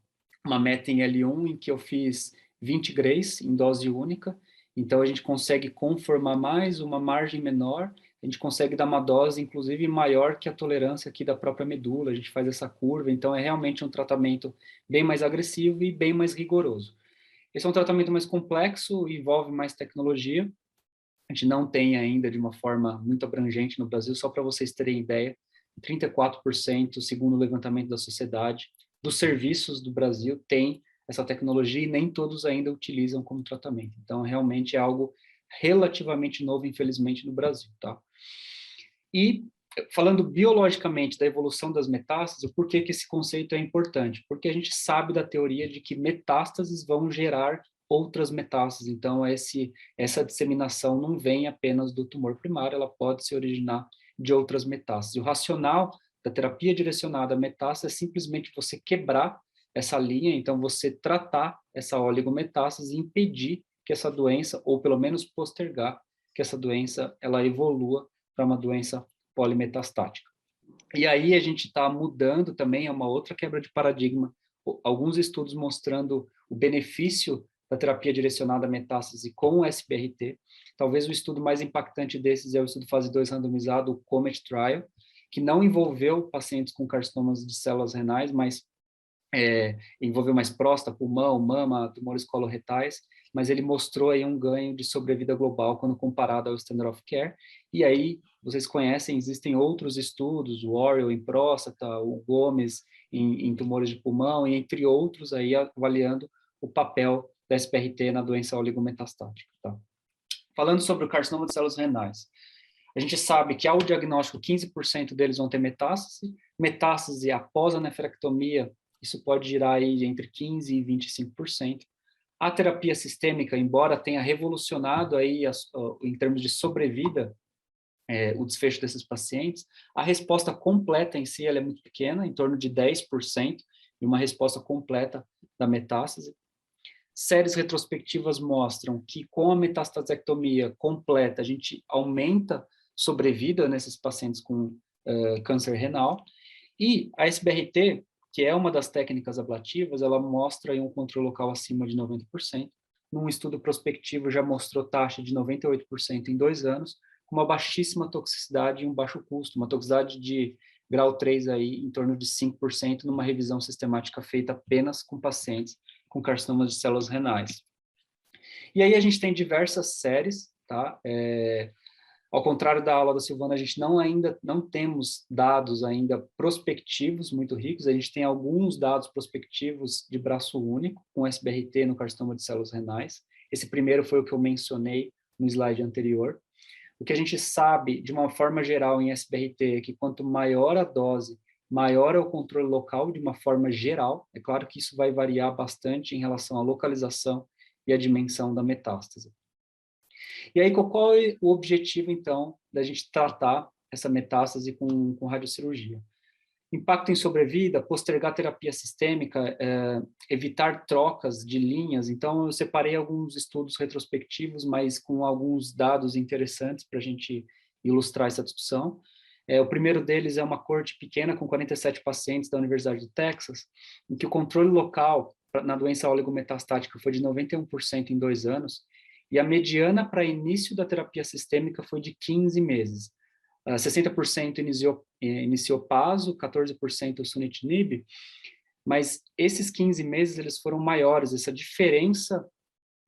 meta em L1 em que eu fiz 20 grays em dose única, então a gente consegue conformar mais, uma margem menor, a gente consegue dar uma dose, inclusive, maior que a tolerância aqui da própria medula, a gente faz essa curva, então é realmente um tratamento bem mais agressivo e bem mais rigoroso. Esse é um tratamento mais complexo, envolve mais tecnologia, a gente não tem ainda de uma forma muito abrangente no Brasil, só para vocês terem ideia, 34%, segundo o levantamento da sociedade, dos serviços do Brasil tem essa tecnologia e nem todos ainda utilizam como tratamento. Então, realmente é algo relativamente novo, infelizmente, no Brasil, tá? E, falando biologicamente da evolução das metástases, por que esse conceito é importante? Porque a gente sabe da teoria de que metástases vão gerar outras metástases. Então, essa disseminação não vem apenas do tumor primário, ela pode se originar de outras metástases. O racional da terapia direcionada à metástase é simplesmente você quebrar essa linha, então você tratar essa oligometástase e impedir que essa doença, ou pelo menos postergar que essa doença ela evolua para uma doença polimetastática. E aí a gente está mudando também, é uma outra quebra de paradigma, alguns estudos mostrando o benefício da terapia direcionada à metástase com o SBRT. Talvez o estudo mais impactante desses é o estudo fase 2 randomizado, o COMET Trial, que não envolveu pacientes com carcinomas de células renais, mas envolveu mais próstata, pulmão, mama, tumores coloretais, mas ele mostrou aí um ganho de sobrevida global quando comparado ao standard of care. E aí, vocês conhecem, existem outros estudos, o Oriel em próstata, o Gomes em tumores de pulmão, e entre outros aí avaliando o papel da SBRT na doença oligometastática. Tá? Falando sobre o carcinoma de células renais, a gente sabe que ao diagnóstico 15% deles vão ter metástase após a nefrectomia, isso pode girar aí entre 15% e 25%. A terapia sistêmica, embora tenha revolucionado aí em termos de sobrevida, o desfecho desses pacientes, a resposta completa em si ela é muito pequena, em torno de 10%, e uma resposta completa da metástase. Séries retrospectivas mostram que com a metastasectomia completa, a gente aumenta sobrevida nesses pacientes com câncer renal, e a SBRT, que é uma das técnicas ablativas, ela mostra aí um controle local acima de 90%. Num estudo prospectivo já mostrou taxa de 98% em 2 anos, com uma baixíssima toxicidade e um baixo custo, uma toxicidade de grau 3 aí em torno de 5% numa revisão sistemática feita apenas com pacientes com carcinomas de células renais. E aí a gente tem diversas séries, tá? Ao contrário da aula da Silvana, a gente ainda não temos dados ainda prospectivos muito ricos, a gente tem alguns dados prospectivos de braço único, com SBRT no carcinoma de células renais. Esse primeiro foi o que eu mencionei no slide anterior. O que a gente sabe, de uma forma geral, em SBRT, é que quanto maior a dose, maior é o controle local, de uma forma geral. É claro que isso vai variar bastante em relação à localização e à dimensão da metástase. E aí, qual é o objetivo, então, da gente tratar essa metástase com radiocirurgia? Impacto em sobrevida, postergar terapia sistêmica, evitar trocas de linhas. Então, eu separei alguns estudos retrospectivos, mas com alguns dados interessantes para a gente ilustrar essa discussão. O primeiro deles é uma coorte pequena com 47 pacientes da Universidade do Texas, em que o controle local na doença oligometastática foi de 91% em 2 anos, e a mediana para início da terapia sistêmica foi de 15 meses. 60% iniciou PASO, 14% sunitinib, mas esses 15 meses eles foram maiores, essa diferença,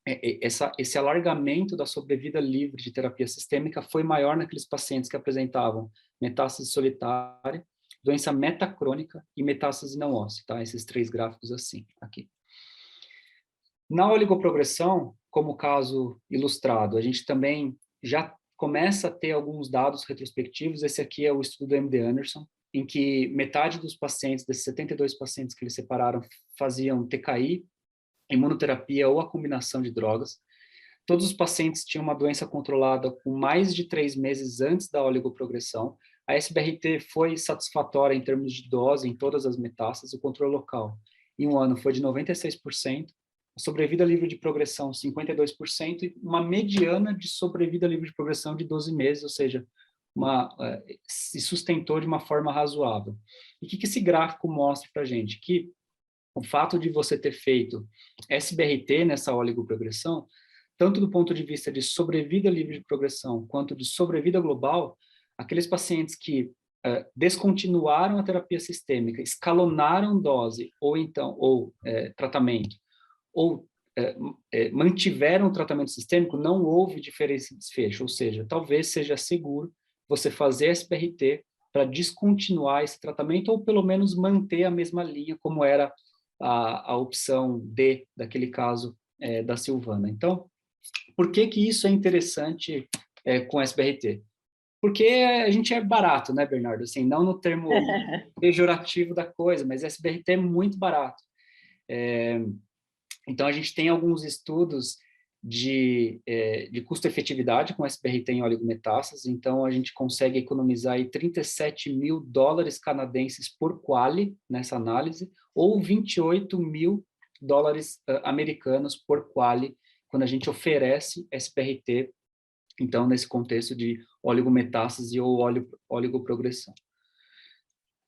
esse alargamento da sobrevida livre de terapia sistêmica foi maior naqueles pacientes que apresentavam metástase solitária, doença metacrônica e metástase não óssea, tá? Esses 3 gráficos assim, aqui. Na oligoprogressão, como caso ilustrado, a gente também já começa a ter alguns dados retrospectivos. Esse aqui é o estudo do MD Anderson, em que metade dos pacientes, desses 72 pacientes que eles separaram, faziam TKI, imunoterapia ou a combinação de drogas. Todos os pacientes tinham uma doença controlada com mais de 3 meses antes da oligoprogressão. A SBRT foi satisfatória em termos de dose em todas as metástases, o controle local em 1 ano foi de 96%, a sobrevida livre de progressão 52% e uma mediana de sobrevida livre de progressão de 12 meses, ou seja, se sustentou de uma forma razoável. E o que esse gráfico mostra para a gente? Que o fato de você ter feito SBRT nessa oligoprogressão, tanto do ponto de vista de sobrevida livre de progressão, quanto de sobrevida global, aqueles pacientes que descontinuaram a terapia sistêmica, escalonaram dose ou tratamento, ou mantiveram o tratamento sistêmico, não houve diferença de desfecho, ou seja, talvez seja seguro você fazer SBRT para descontinuar esse tratamento, ou pelo menos manter a mesma linha, como era a opção D, daquele caso da Silvana. Então, por que isso é interessante com SBRT? Porque a gente é barato, né, Bernardo? Assim, não no termo pejorativo da coisa, mas SBRT é muito barato. Então, a gente tem alguns estudos de custo-efetividade com SBRT em oligometástase. Então, a gente consegue economizar aí $37 mil canadenses por quali nessa análise, ou $28 mil americanos por quali, quando a gente oferece SBRT, então, nesse contexto de oligometástase ou oligoprogressão.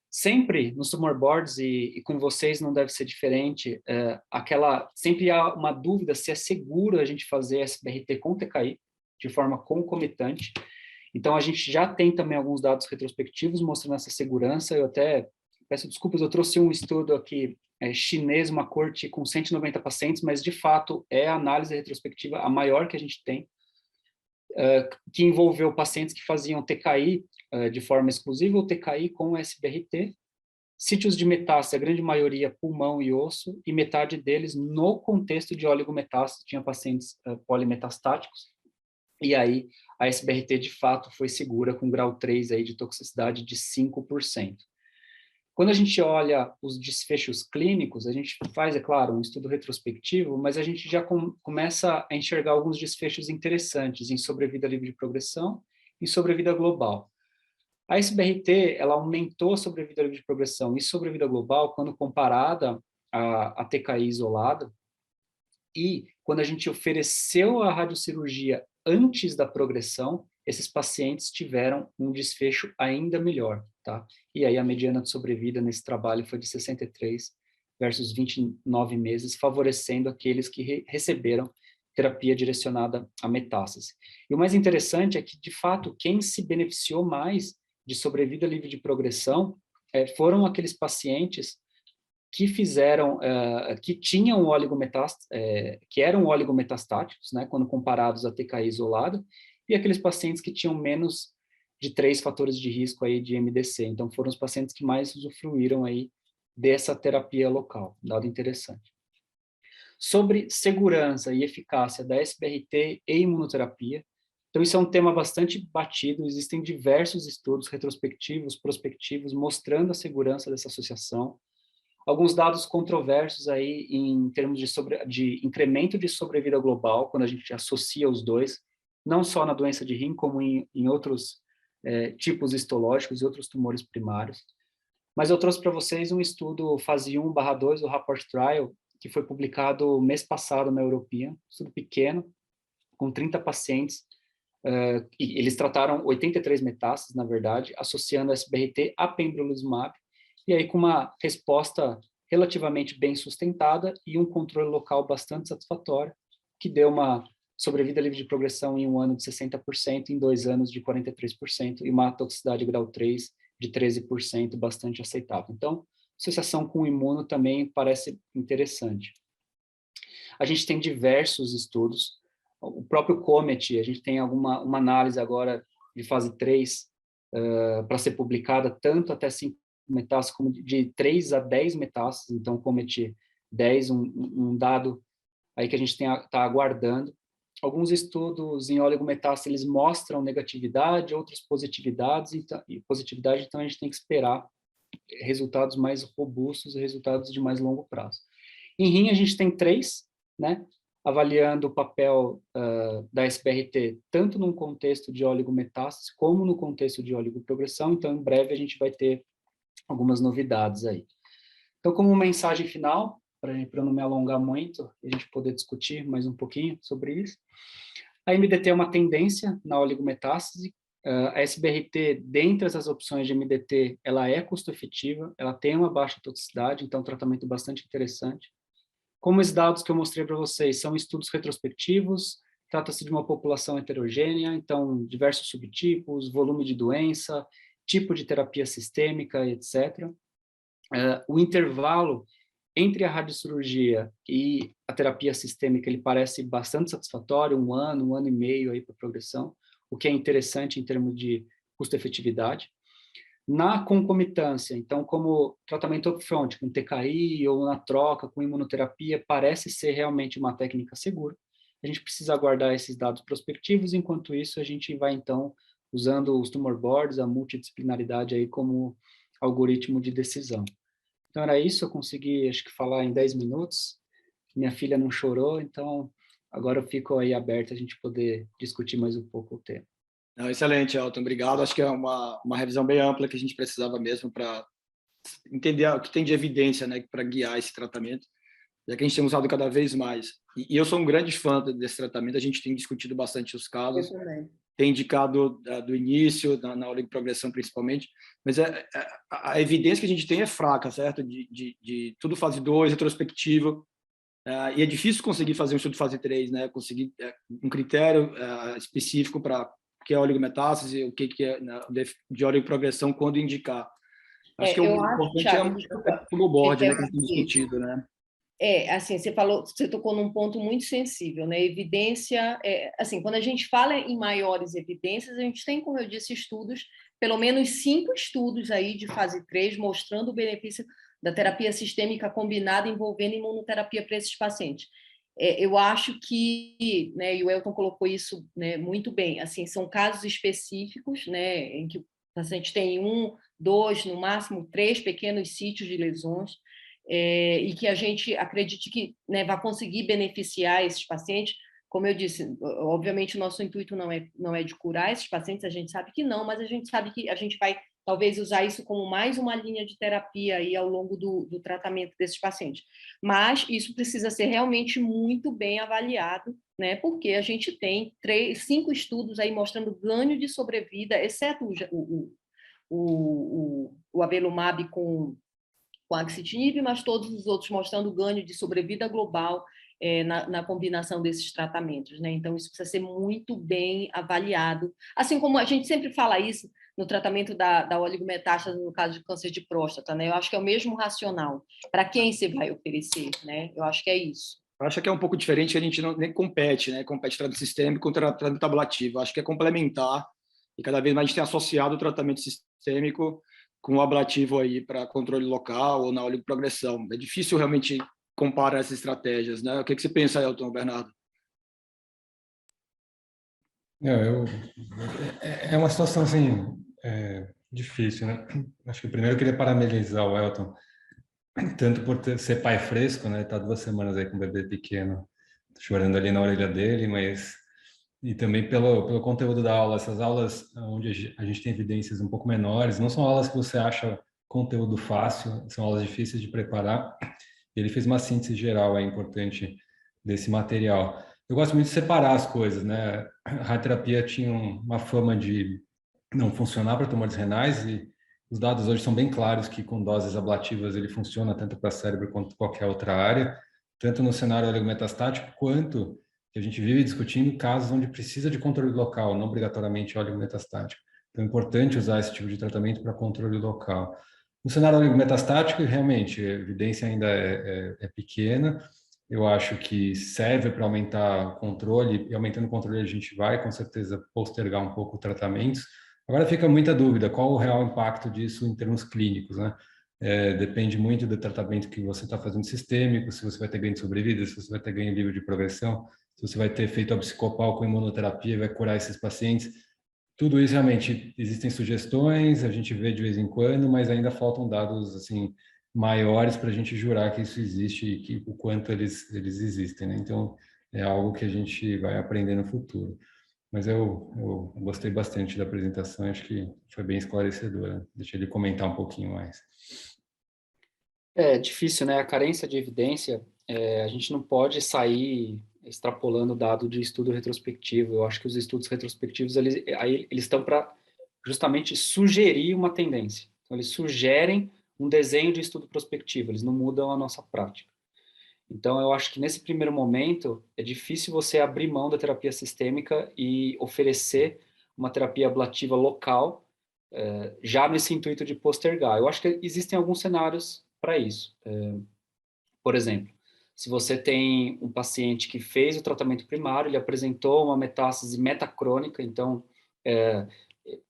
Sempre nos tumor boards, e com vocês não deve ser diferente, sempre há uma dúvida se é seguro a gente fazer SBRT com TKI, de forma concomitante. Então, a gente já tem também alguns dados retrospectivos mostrando essa segurança. Eu até peço desculpas, eu trouxe um estudo aqui chinês, uma coorte com 190 pacientes, mas, de fato, é a análise retrospectiva a maior que a gente tem, que envolveu pacientes que faziam TKI de forma exclusiva ou TKI com SBRT, sítios de metástase, a grande maioria pulmão e osso, e metade deles no contexto de oligometástase, tinha pacientes polimetastáticos, e aí a SBRT de fato foi segura com grau 3 aí de toxicidade de 5%. Quando a gente olha os desfechos clínicos, a gente faz, é claro, um estudo retrospectivo, mas a gente já começa a enxergar alguns desfechos interessantes em sobrevida livre de progressão e sobrevida global. A SBRT, ela aumentou a sobrevida livre de progressão e sobrevida global quando comparada a TKI isolada, e quando a gente ofereceu a radiocirurgia antes da progressão, esses pacientes tiveram um desfecho ainda melhor, tá? E aí a mediana de sobrevida nesse trabalho foi de 63 versus 29 meses, favorecendo aqueles que receberam terapia direcionada à metástase. E o mais interessante é que, de fato, quem se beneficiou mais de sobrevida livre de progressão foram aqueles pacientes que que tinham que eram oligometastáticos, né, quando comparados a TKI isolada, e aqueles pacientes que tinham menos de 3 fatores de risco aí de MDC. Então, foram os pacientes que mais usufruíram aí dessa terapia local. Dado interessante. Sobre segurança e eficácia da SBRT e imunoterapia, então isso é um tema bastante batido, existem diversos estudos retrospectivos, prospectivos, mostrando a segurança dessa associação. Alguns dados controversos aí em termos de incremento de sobrevida global, quando a gente associa os dois, não só na doença de rim, como em outros tipos histológicos e outros tumores primários. Mas eu trouxe para vocês um estudo fase 1/2 do Rapport Trial, que foi publicado mês passado na European, estudo pequeno, com 30 pacientes, e eles trataram 83 metástases, na verdade, associando SBRT a pembrolizumab, e aí com uma resposta relativamente bem sustentada e um controle local bastante satisfatório, que deu uma sobrevida livre de progressão em 1 ano de 60%, em 2 anos de 43%, e uma toxicidade grau 3 de 13%, bastante aceitável. Então, associação com o imuno também parece interessante. A gente tem diversos estudos, o próprio COMET, a gente tem uma análise agora de fase 3 para ser publicada, tanto até 5 metástases, como de 3 a 10 metástases, então COMET 10, um dado aí que a gente está aguardando. Alguns estudos em oligometástase, eles mostram negatividade, outros positividades, então a gente tem que esperar resultados mais robustos e resultados de mais longo prazo. Em rim, a gente tem 3, né, avaliando o papel da SBRT, tanto num contexto de oligometástase, como no contexto de oligoprogressão, então em breve a gente vai ter algumas novidades aí. Então, como mensagem final, para não me alongar muito, a gente poder discutir mais um pouquinho sobre isso, a MDT é uma tendência na oligometástase. A SBRT, dentre essas opções de MDT, ela é custo-efetiva, ela tem uma baixa toxicidade, então é um tratamento bastante interessante. Como os dados que eu mostrei para vocês são estudos retrospectivos, trata-se de uma população heterogênea, então diversos subtipos, volume de doença, tipo de terapia sistêmica, etc. O intervalo entre a radiocirurgia e a terapia sistêmica, ele parece bastante satisfatório, 1 ano, 1 ano e meio aí para progressão, o que é interessante em termos de custo-efetividade. Na concomitância, então, como tratamento upfront, com TKI ou na troca com imunoterapia, parece ser realmente uma técnica segura. A gente precisa aguardar esses dados prospectivos, enquanto isso a gente vai, então, usando os tumor boards, a multidisciplinaridade aí como algoritmo de decisão. Então era isso, eu consegui, acho que falar em 10 minutos, minha filha não chorou, então agora eu fico aí aberto a gente poder discutir mais um pouco o tema. Não, excelente, Elton, obrigado. Acho que é uma revisão bem ampla que a gente precisava mesmo para entender o que tem de evidência, né, para guiar esse tratamento, já que a gente tem usado cada vez mais. E eu sou um grande fã desse tratamento, a gente tem discutido bastante os casos, Eu também. tem indicado do início, na aula de progressão principalmente, mas a evidência que a gente tem é fraca, certo? De tudo fase 2, retrospectivo, e é difícil conseguir fazer um estudo fase 3, né? Conseguir um critério específico para o que é oligometástase, o que é de oligoprogressão, quando indicar. Acho que o importante Thiago, é o board, né, que a gente tem discutido, né? Assim, você tocou num ponto muito sensível, né? Evidência, assim, quando a gente fala em maiores evidências, a gente tem, como eu disse, estudos, pelo menos 5 estudos aí de fase 3, mostrando o benefício da terapia sistêmica combinada envolvendo imunoterapia para esses pacientes. Eu acho que, né, e o Elton colocou isso, né, muito bem, assim, são casos específicos, né, em que o paciente tem 1, 2, no máximo 3 pequenos sítios de lesões, e que a gente acredite que, né, vai conseguir beneficiar esses pacientes. Como eu disse, obviamente o nosso intuito não é de curar esses pacientes, a gente sabe que não, mas a gente sabe que a gente vai talvez usar isso como mais uma linha de terapia aí ao longo do tratamento desses pacientes. Mas isso precisa ser realmente muito bem avaliado, né, porque a gente tem 5 estudos aí mostrando ganho de sobrevida, exceto o avelumab com axitinib, mas todos os outros mostrando ganho de sobrevida global na combinação desses tratamentos, né? Então, isso precisa ser muito bem avaliado. Assim como a gente sempre fala isso no tratamento da oligometástase, no caso de câncer de próstata, né? Eu acho que é o mesmo racional. Para quem você vai oferecer, né? Eu acho que é isso. Eu acho que é um pouco diferente, que a gente nem compete, né? Compete tratamento sistêmico com tratamento ablativo. Eu acho que é complementar, e cada vez mais a gente tem associado o tratamento sistêmico com o ablativo aí para controle local ou na oligoprogressão. É difícil realmente comparar essas estratégias, né? O que você pensa, Elton, Bernardo? É uma situação assim difícil, né? Acho que primeiro eu queria parabenizar o Elton, tanto por ser pai fresco, né? Tá 2 semanas aí com um bebê pequeno, chorando ali na orelha dele, mas e também pelo conteúdo da aula. Essas aulas onde a gente tem evidências um pouco menores, não são aulas que você acha conteúdo fácil, são aulas difíceis de preparar. Ele fez uma síntese geral, é importante, desse material. Eu gosto muito de separar as coisas, né? A radioterapia tinha uma fama de não funcionar para tumores renais e os dados hoje são bem claros que com doses ablativas ele funciona tanto para cérebro quanto qualquer outra área, tanto no cenário oligometastático quanto que a gente vive discutindo casos onde precisa de controle local, não obrigatoriamente oligometastático. Então é importante usar esse tipo de tratamento para controle local. No cenário oligometastático, realmente, a evidência ainda é pequena. Eu acho que serve para aumentar o controle, e aumentando o controle a gente vai, com certeza, postergar um pouco tratamentos. Agora fica muita dúvida, qual o real impacto disso em termos clínicos, né? Depende muito do tratamento que você está fazendo sistêmico, se você vai ter ganho de sobrevida, se você vai ter ganho livre de progressão, se você vai ter feito a psicopal com imunoterapia e vai curar esses pacientes. Tudo isso realmente existem sugestões, a gente vê de vez em quando, mas ainda faltam dados assim maiores para a gente jurar que isso existe e que o quanto eles existem, né? Então é algo que a gente vai aprender no futuro. Mas eu gostei bastante da apresentação, acho que foi bem esclarecedora. Deixa ele comentar um pouquinho mais. É difícil, né? A carência de evidência, a gente não pode sair extrapolando dado de estudo retrospectivo. Eu acho que os estudos retrospectivos, eles estão para justamente sugerir uma tendência. Então, eles sugerem um desenho de estudo prospectivo, eles não mudam a nossa prática. Então, eu acho que nesse primeiro momento, é difícil você abrir mão da terapia sistêmica e oferecer uma terapia ablativa local, já nesse intuito de postergar. Eu acho que existem alguns cenários para isso. Por exemplo, se você tem um paciente que fez o tratamento primário, ele apresentou uma metástase metacrônica, então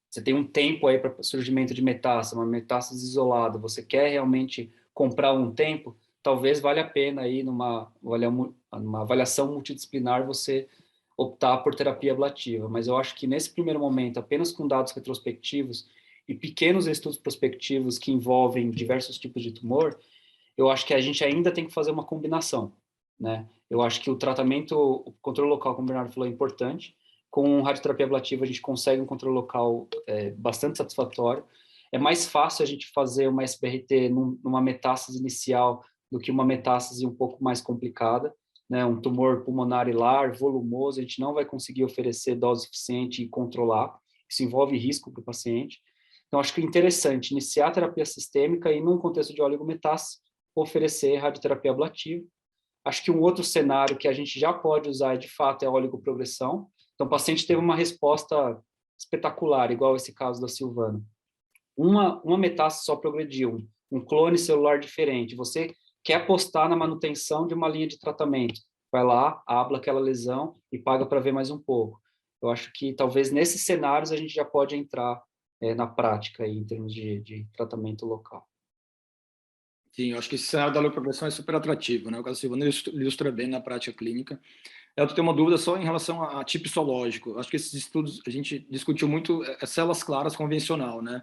você tem um tempo aí para surgimento de metástase, uma metástase isolada, você quer realmente comprar um tempo, talvez valha a pena aí numa avaliação multidisciplinar você optar por terapia ablativa, mas eu acho que nesse primeiro momento, apenas com dados retrospectivos e pequenos estudos prospectivos que envolvem diversos tipos de tumor, eu acho que a gente ainda tem que fazer uma combinação, né? Eu acho que o tratamento, o controle local, como o Bernardo falou, é importante. Com radioterapia ablativa, a gente consegue um controle local bastante satisfatório. É mais fácil a gente fazer uma SBRT numa metástase inicial do que uma metástase um pouco mais complicada, né? Um tumor pulmonar hilar, volumoso, a gente não vai conseguir oferecer dose suficiente e controlar. Isso envolve risco para o paciente. Então, acho que é interessante iniciar a terapia sistêmica e, num contexto de oligometástase, oferecer radioterapia ablativa. Acho que um outro cenário que a gente já pode usar, de fato, é a oligoprogressão. Então, o paciente teve uma resposta espetacular, igual esse caso da Silvana. Uma metástase só progrediu, um clone celular diferente. Você quer apostar na manutenção de uma linha de tratamento. Vai lá, abla aquela lesão e paga para ver mais um pouco. Eu acho que talvez nesses cenários a gente já pode entrar na prática aí, em termos de tratamento local. Sim, eu acho que esse cenário da leucoprogressão é super atrativo, né? O caso da Silvana ilustra bem na prática clínica. Eu tenho uma dúvida só em relação a tipo histológico. Acho que esses estudos, a gente discutiu muito células claras convencional, né?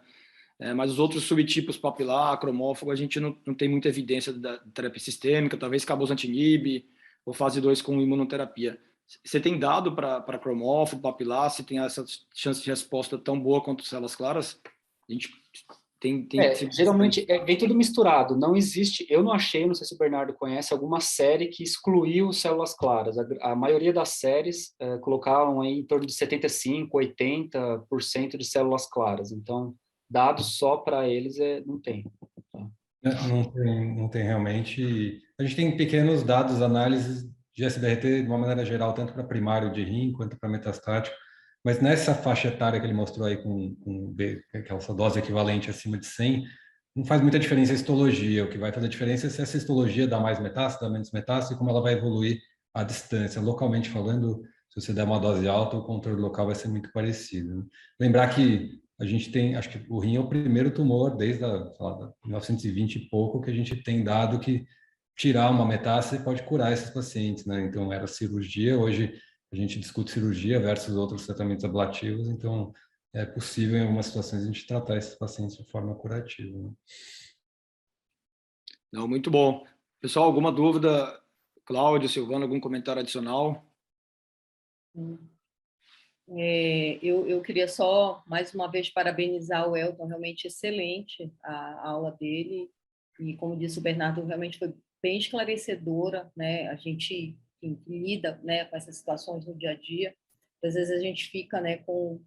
Mas os outros subtipos papilar, cromófago, a gente não tem muita evidência da terapia sistêmica, talvez cabozantinib ou fase 2 com imunoterapia. Você tem dado para cromófago, papilar, se tem essa chance de resposta tão boa quanto células claras? A gente tem geralmente vem tudo misturado. Não existe, eu não achei, não sei se o Bernardo conhece, alguma série que excluiu células claras. A maioria das séries colocavam aí em torno de 75%, 80% de células claras. Então, dados só para eles não tem. Tá? Não tem realmente. A gente tem pequenos dados, análises de SBRT de uma maneira geral, tanto para primário de rim quanto para metastático, mas nessa faixa etária que ele mostrou aí com aquela dose equivalente acima de 100, não faz muita diferença a histologia. O que vai fazer diferença é se essa histologia dá mais metástase, dá menos metástase, e como ela vai evoluir à distância. Localmente falando, se você der uma dose alta, o controle local vai ser muito parecido, né? Lembrar que a gente tem, acho que o rim é o primeiro tumor desde 1920 e pouco que a gente tem dado que tirar uma metástase pode curar esses pacientes, né? Então era cirurgia, hoje a gente discute cirurgia versus outros tratamentos ablativos, então é possível em algumas situações a gente tratar esses pacientes de forma curativa, né? Não, muito bom. Pessoal, alguma dúvida? Cláudio, Silvana, algum comentário adicional? Eu queria só, mais uma vez, parabenizar o Elton, realmente excelente a aula dele, e como disse o Bernardo, realmente foi bem esclarecedora, né? A gente, enfim, que lida, né, com essas situações no dia a dia, às vezes a gente fica, né, com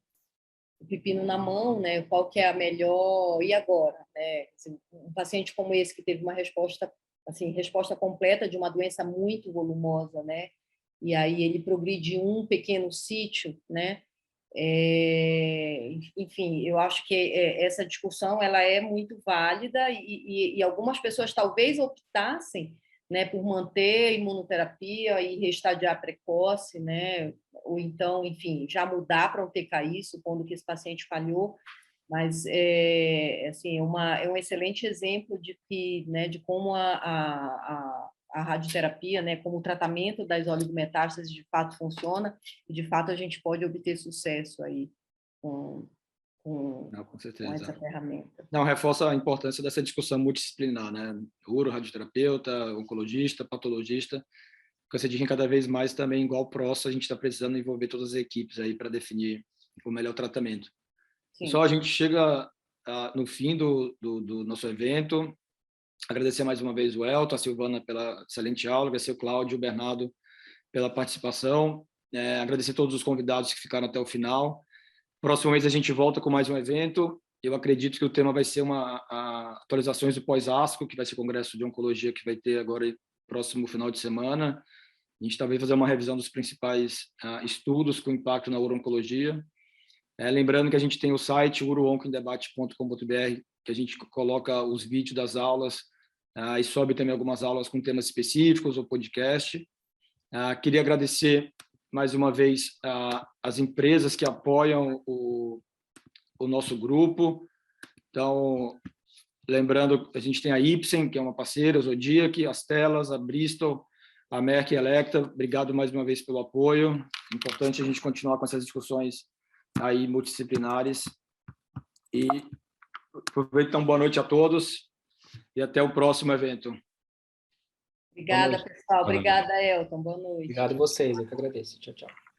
o pepino na mão, né? Qual que é a melhor, e agora? Né? Assim, um paciente como esse que teve uma resposta, assim, resposta completa de uma doença muito volumosa, né? E aí ele progride um pequeno sítio, né? Enfim, eu acho que essa discussão ela é muito válida e algumas pessoas talvez optassem, né, por manter a imunoterapia e restadiar precoce, né, ou então, enfim, já mudar para um TKI, supondo que esse paciente falhou, mas assim, é um excelente exemplo de que, né, de como a radioterapia, né, como o tratamento das oligometástases de fato funciona, e de fato a gente pode obter sucesso aí com, Não, com com essa certeza. ferramenta. Não, reforça a importância dessa discussão multidisciplinar, né? Uro, radioterapeuta, oncologista, patologista. Câncer de rim cada vez mais também, igual o próstata, a gente está precisando envolver todas as equipes aí para definir o melhor tratamento. Sim. Pessoal, a gente chega no fim do nosso evento. Agradecer mais uma vez o Elton, a Silvana pela excelente aula, agradecer o Cláudio e o Bernardo pela participação, agradecer a todos os convidados que ficaram até o final. Próximo mês a gente volta com mais um evento. Eu acredito que o tema vai ser atualizações do pós-ASCO, que vai ser o Congresso de Oncologia que vai ter agora próximo final de semana. A gente também vai fazer uma revisão dos principais estudos com impacto na uro-oncologia. Lembrando que a gente tem o site urooncoindebate.com.br, que a gente coloca os vídeos das aulas e sobe também algumas aulas com temas específicos ou podcast. Queria agradecer mais uma vez as empresas que apoiam o nosso grupo. Então, lembrando, a gente tem a Ipsen, que é uma parceira, a Zodiac, as Telas, a Bristol, a Merck e a Electa. Obrigado mais uma vez pelo apoio. É importante a gente continuar com essas discussões aí multidisciplinares. E aproveito, então, boa noite a todos e até o próximo evento. Obrigada, pessoal. Boa noite. Obrigada, Elton. Boa noite. Obrigado a vocês, eu que agradeço. Tchau, tchau.